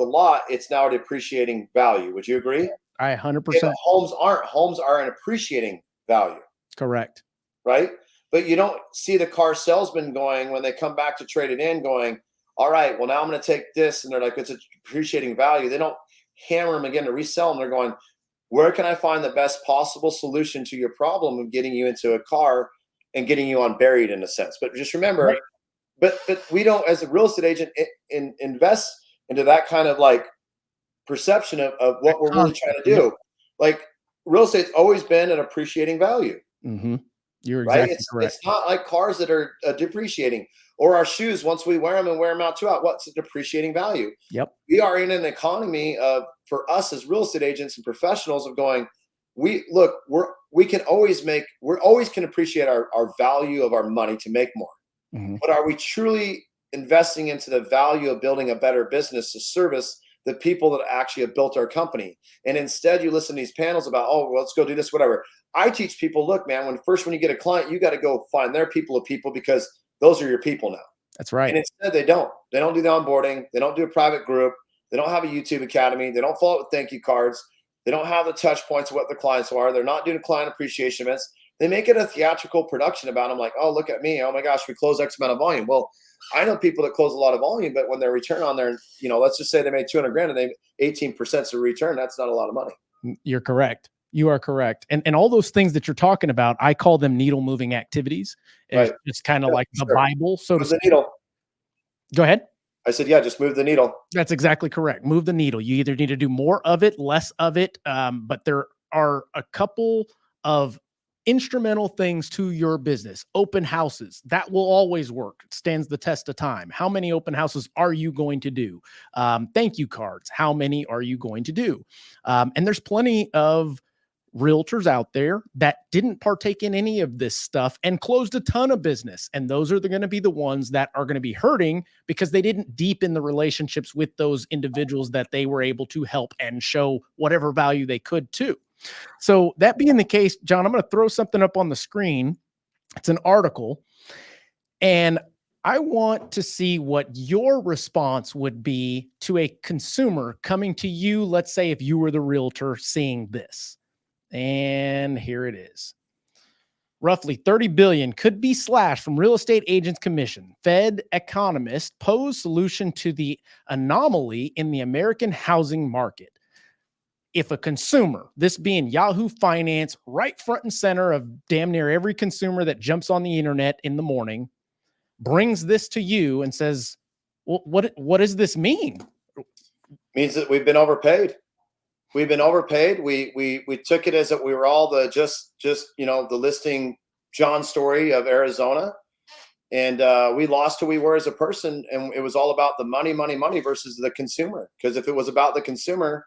lot, it's now a depreciating value. Would you agree? I 100%. Homes are an appreciating value. Correct. Right? But you don't see the car salesman going, when they come back to trade it in, going, all right, well, now I'm going to take this, and they're like, it's a depreciating value. They don't hammer them again to resell them. They're going, where can I find the best possible solution to your problem of getting you into a car and getting you unburied in a sense? But just remember, right. but we don't, as a real estate agent, invest into that kind of like perception of what we're really trying to do. Like, real estate's always been an appreciating value. Mm-hmm. You're exactly correct. It's not like cars that are depreciating, or our shoes, once we wear them and wear them out too out, what's a depreciating value? Yep. We are in an economy of, for us as real estate agents and professionals, of going, we always can appreciate our value of our money to make more. Mm-hmm. But are we truly investing into the value of building a better business to service the people that actually have built our company? And instead you listen to these panels about, oh, well, let's go do this, whatever. I teach people, look, man, when you get a client, you got to go find their people of people, because those are your people now. That's right. And instead they don't do the onboarding. They don't do a private group. They don't have a YouTube academy. They don't follow up with thank you cards. They don't have the touch points of what the clients are. They're not doing client appreciation events. They make it a theatrical production about them, like, oh, look at me. Oh my gosh, we close X amount of volume. Well, I know people that close a lot of volume, but when their return on their, let's just say they made 200 grand and they 18% of return, that's not a lot of money. You're correct. You are correct. And all those things that you're talking about, I call them needle moving activities. Right. It's kind of like the Bible, so to speak. Needle. Go ahead. I said, yeah, just move the needle. That's exactly correct. Move the needle. You either need to do more of it, less of it. But there are a couple of instrumental things to your business. Open houses, that will always work. It stands the test of time. How many open houses are you going to do? Thank you cards. How many are you going to do? And there's plenty of realtors out there that didn't partake in any of this stuff and closed a ton of business. And those are going to be the ones that are going to be hurting because they didn't deepen the relationships with those individuals that they were able to help and show whatever value they could to. So that being the case, John, I'm going to throw something up on the screen. It's an article, and I want to see what your response would be to a consumer coming to you. Let's say if you were the realtor seeing this. And here it is. Roughly 30 billion could be slashed from real estate agents' commission. Fed economists pose solution to the anomaly in the American housing market. If a consumer, this being Yahoo Finance, right front and center of damn near every consumer that jumps on the internet in the morning, brings this to you and says, well, what does this mean? Means that we've been overpaid. We've been overpaid. We took it as that we were all the just the listing Jon Storey of Arizona, and we lost who we were as a person. And it was all about the money versus the consumer. Because if it was about the consumer,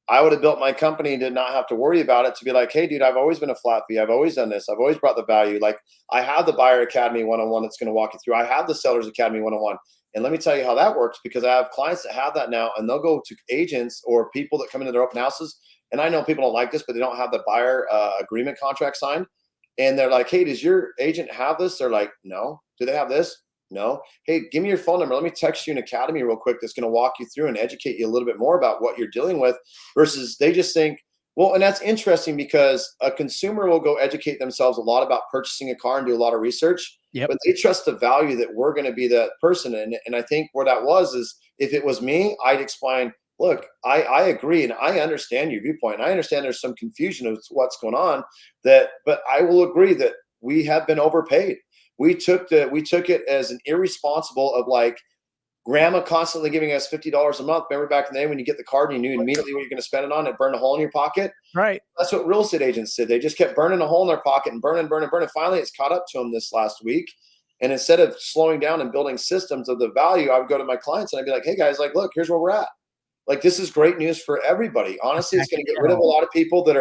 I would have built my company to not have to worry about it, to be like, hey, dude, I've always been a flat fee. I've always done this. I've always brought the value. Like, I have the Buyer Academy 101 that's going to walk you through. I have the Sellers Academy 101. And let me tell you how that works, because I have clients that have that now, and they'll go to agents or people that come into their open houses. And I know people don't like this, but they don't have the buyer agreement contract signed. And they're like, hey, does your agent have this? They're like, no. Do they have this? No. Hey, give me your phone number. Let me text you an academy real quick that's going to walk you through and educate you a little bit more about what you're dealing with, versus they just think, well, and that's interesting because a consumer will go educate themselves a lot about purchasing a car and do a lot of research. Yep. But they trust the value that we're going to be that person. And I think where that was is, if it was me, I'd explain, look, I agree. And I understand your viewpoint. And I understand there's some confusion of what's going on, but I will agree that we have been overpaid. We took it as an irresponsible of like, grandma constantly giving us $50 a month. Remember back in the day when you get the card and you knew immediately what you're going to spend it on, and burned a hole in your pocket? Right. That's what real estate agents did. They just kept burning a hole in their pocket and burning. Finally, it's caught up to them this last week. And instead of slowing down and building systems of the value, I would go to my clients and I'd be like, hey guys, like, look, here's where we're at. Like, this is great news for everybody. Honestly, it's going to get rid of a lot of people that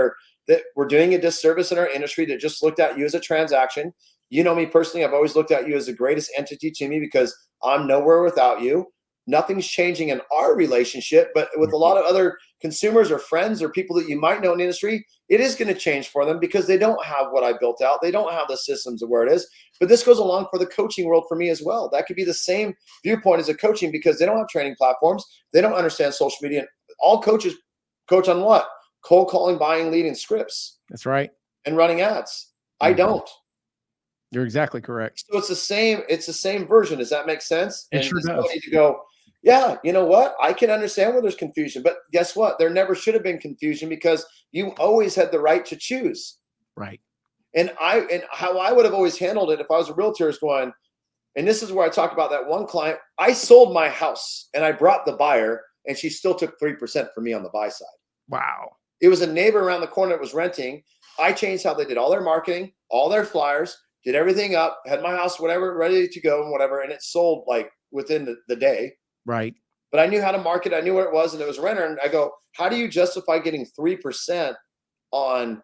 were doing a disservice in our industry, that just looked at you as a transaction. You know me personally, I've always looked at you as the greatest entity to me because I'm nowhere without you. Nothing's changing in our relationship, but with a lot of other consumers or friends or people that you might know in the industry, it is going to change for them because they don't have what I built out. They don't have the systems of where it is. But this goes along for the coaching world for me as well. That could be the same viewpoint as a coaching because they don't have training platforms. They don't understand social media. All coaches coach on what? Cold calling, buying, leading scripts. That's right. And running ads. I don't. You're exactly correct. So it's the same version. Does that make sense? It sure does. Need to go, yeah, you know what? I can understand where there's confusion, but guess what? There never should have been confusion because you always had the right to choose. Right. And how I would have always handled it if I was a realtor is going, and this is where I talk about that one client. I sold my house and I brought the buyer and she still took 3% for me on the buy side. Wow. It was a neighbor around the corner that was renting. I changed how they did all their marketing, all their flyers, did everything up, had my house, whatever, ready to go and whatever. And it sold like within the day. Right. But I knew how to market. I knew where it was, and it was a renter. And I go, how do you justify getting 3% on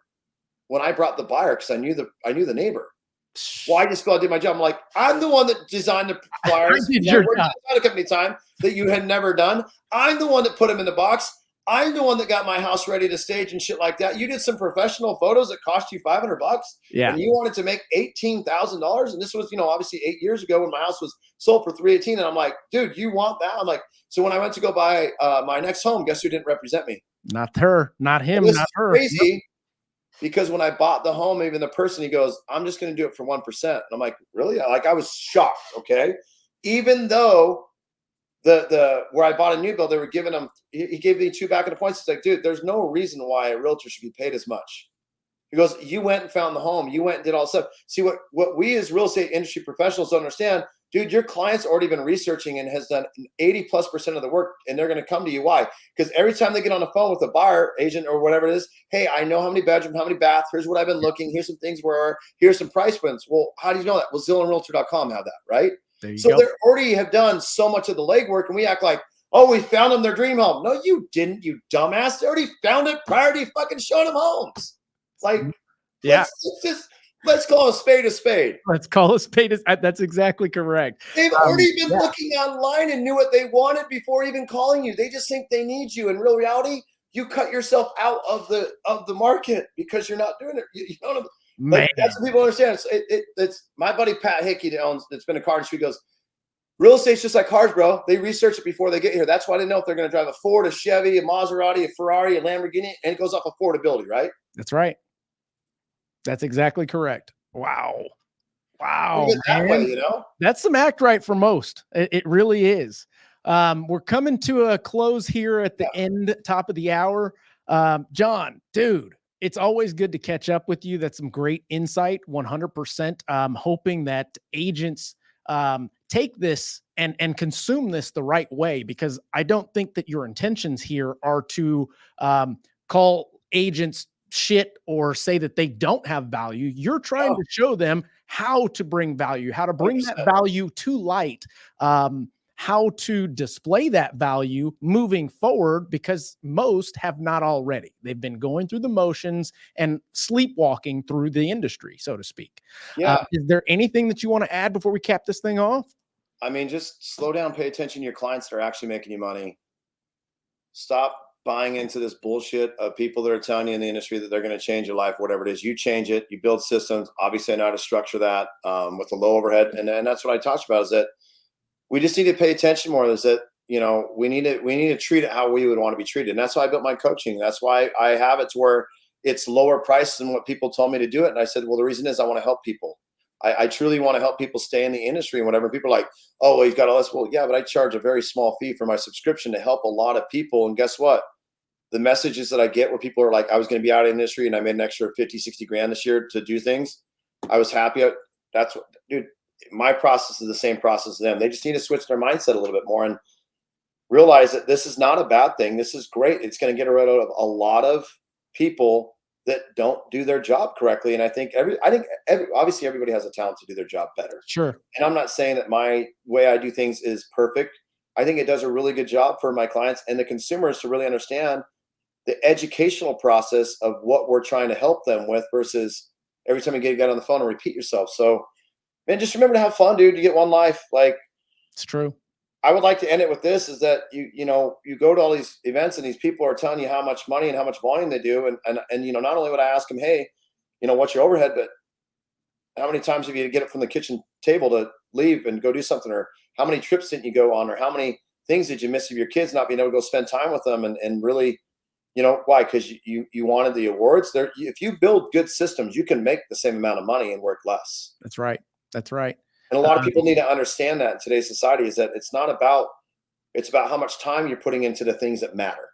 when I brought the buyer? Because I knew the neighbor. Well, I just go out and did my job. I'm like, I'm the one that designed the flyers. I did your job. A company time that you had never done. I'm the one that put them in the box. I'm the one that got my house ready to stage and shit like that. You did some professional photos that cost you $500. Yeah. And you wanted to make $18,000. And this was, obviously 8 years ago when my house was sold for $318. And I'm like, dude, you want that? I'm like, so when I went to go buy my next home, guess who didn't represent me? Not her, not him, not her. Crazy. Because when I bought the home, even the person, he goes, I'm just going to do it for 1%. And I'm like, really? Like, I was shocked. Okay. Even though where I bought a new build, they were giving them, he gave me 2 back of the points. It's like, dude, there's no reason why a realtor should be paid as much. He goes, you went and found the home. You went and did all this stuff. See, what we as real estate industry professionals don't understand, dude, your client's already been researching and has done 80+% of the work, and they're going to come to you. Why? Because every time they get on the phone with a buyer agent or whatever it is, hey, I know how many bedrooms, how many baths, here's what I've been looking, here's some things here's some price points. Well, how do you know that? Well, ZillowandRealtor.com have that, right? So they already have done so much of the legwork, and we act like, oh, we found them their dream home. No, you didn't, you dumbass. They already found it prior to you fucking showing them homes. Like, yeah, let's call a spade a spade. Let's call a spade. That's exactly correct. They've already been looking online and knew what they wanted before even calling you. They just think they need you. In real reality, you cut yourself out of the market because you're not doing it. You know what I mean? Like, that's what people understand. It's my buddy Pat Hickey that's been a car industry. He goes, real estate's just like cars, bro. They research it before they get here. That's why they know if they're going to drive a Ford, a Chevy, a Maserati, a Ferrari, a Lamborghini, and it goes off affordability, right? That's right. That's exactly correct. Wow. That way, that's some act right for most. It really is. We're coming to a close here at the end, top of the hour. Jon, dude, it's always good to catch up with you. That's some great insight. 100%. I'm hoping that agents take this and consume this the right way, because I don't think that your intentions here are to call agents shit or say that they don't have value. You're trying to show them how to bring value, how to bring 100%. That value to light, how to display that value moving forward, because most have not already. They've been going through the motions and sleepwalking through the industry, so to speak. Yeah. Is there anything that you want to add before we cap this thing off? I mean, just slow down, pay attention to your clients that are actually making you money. Stop buying into this bullshit of people that are telling you in the industry that they're going to change your life, whatever it is. You change it, you build systems. Obviously, I know how to structure that with a low overhead. And that's what I talked about, is that we just need to pay attention more. Is that, we need to treat it how we would want to be treated. And that's why I built my coaching. That's why I have it to where it's lower price than what people told me to do it. And I said, well, the reason is I want to help people. I truly want to help people stay in the industry and whatever. People are like, oh, well, you've got all this. Well, yeah, but I charge a very small fee for my subscription to help a lot of people. And guess what? The messages that I get where people are like, I was going to be out of the industry and I made an extra 50, 60 grand this year to do things. I was happy. That's what, dude, my process is the same process as them. They just need to switch their mindset a little bit more and realize that this is not a bad thing. This is great. It's going to get rid of a lot of people that don't do their job correctly. And I think obviously everybody has a talent to do their job better. Sure. And I'm not saying that my way I do things is perfect. I think it does a really good job for my clients and the consumers to really understand the educational process of what we're trying to help them with versus every time you get on the phone and repeat yourself. So, man, just remember to have fun, dude. You get one life. Like, it's true. I would like to end it with this: is that you go to all these events and these people are telling you how much money and how much volume they do, and not only would I ask them, hey, what's your overhead, but how many times have you to get up from the kitchen table to leave and go do something, or how many trips didn't you go on, or how many things did you miss of your kids not being able to go spend time with them, and really, why? Because you wanted the awards. There, if you build good systems, you can make the same amount of money and work less. That's right. That's right. And a lot of people need to understand that in today's society is that it's about how much time you're putting into the things that matter.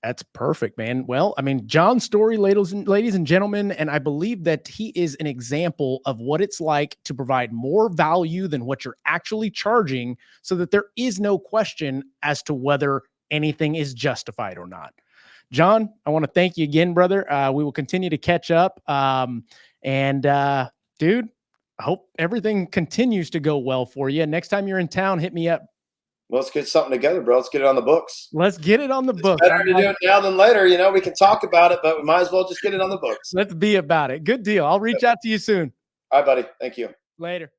That's perfect, man. Well, I mean, Jon Storey, ladies and gentlemen, and I believe that he is an example of what it's like to provide more value than what you're actually charging so that there is no question as to whether anything is justified or not. Jon, I want to thank you again, brother. We will continue to catch up. Dude, I hope everything continues to go well for you. Next time you're in town, hit me up. Well, let's get something together, bro. Let's get it on the books. Let's get it on the books. Better to do it now than later. We can talk about it, but we might as well just get it on the books. Let's be about it. Good deal. I'll reach out to you soon. All right, buddy. Thank you. Later.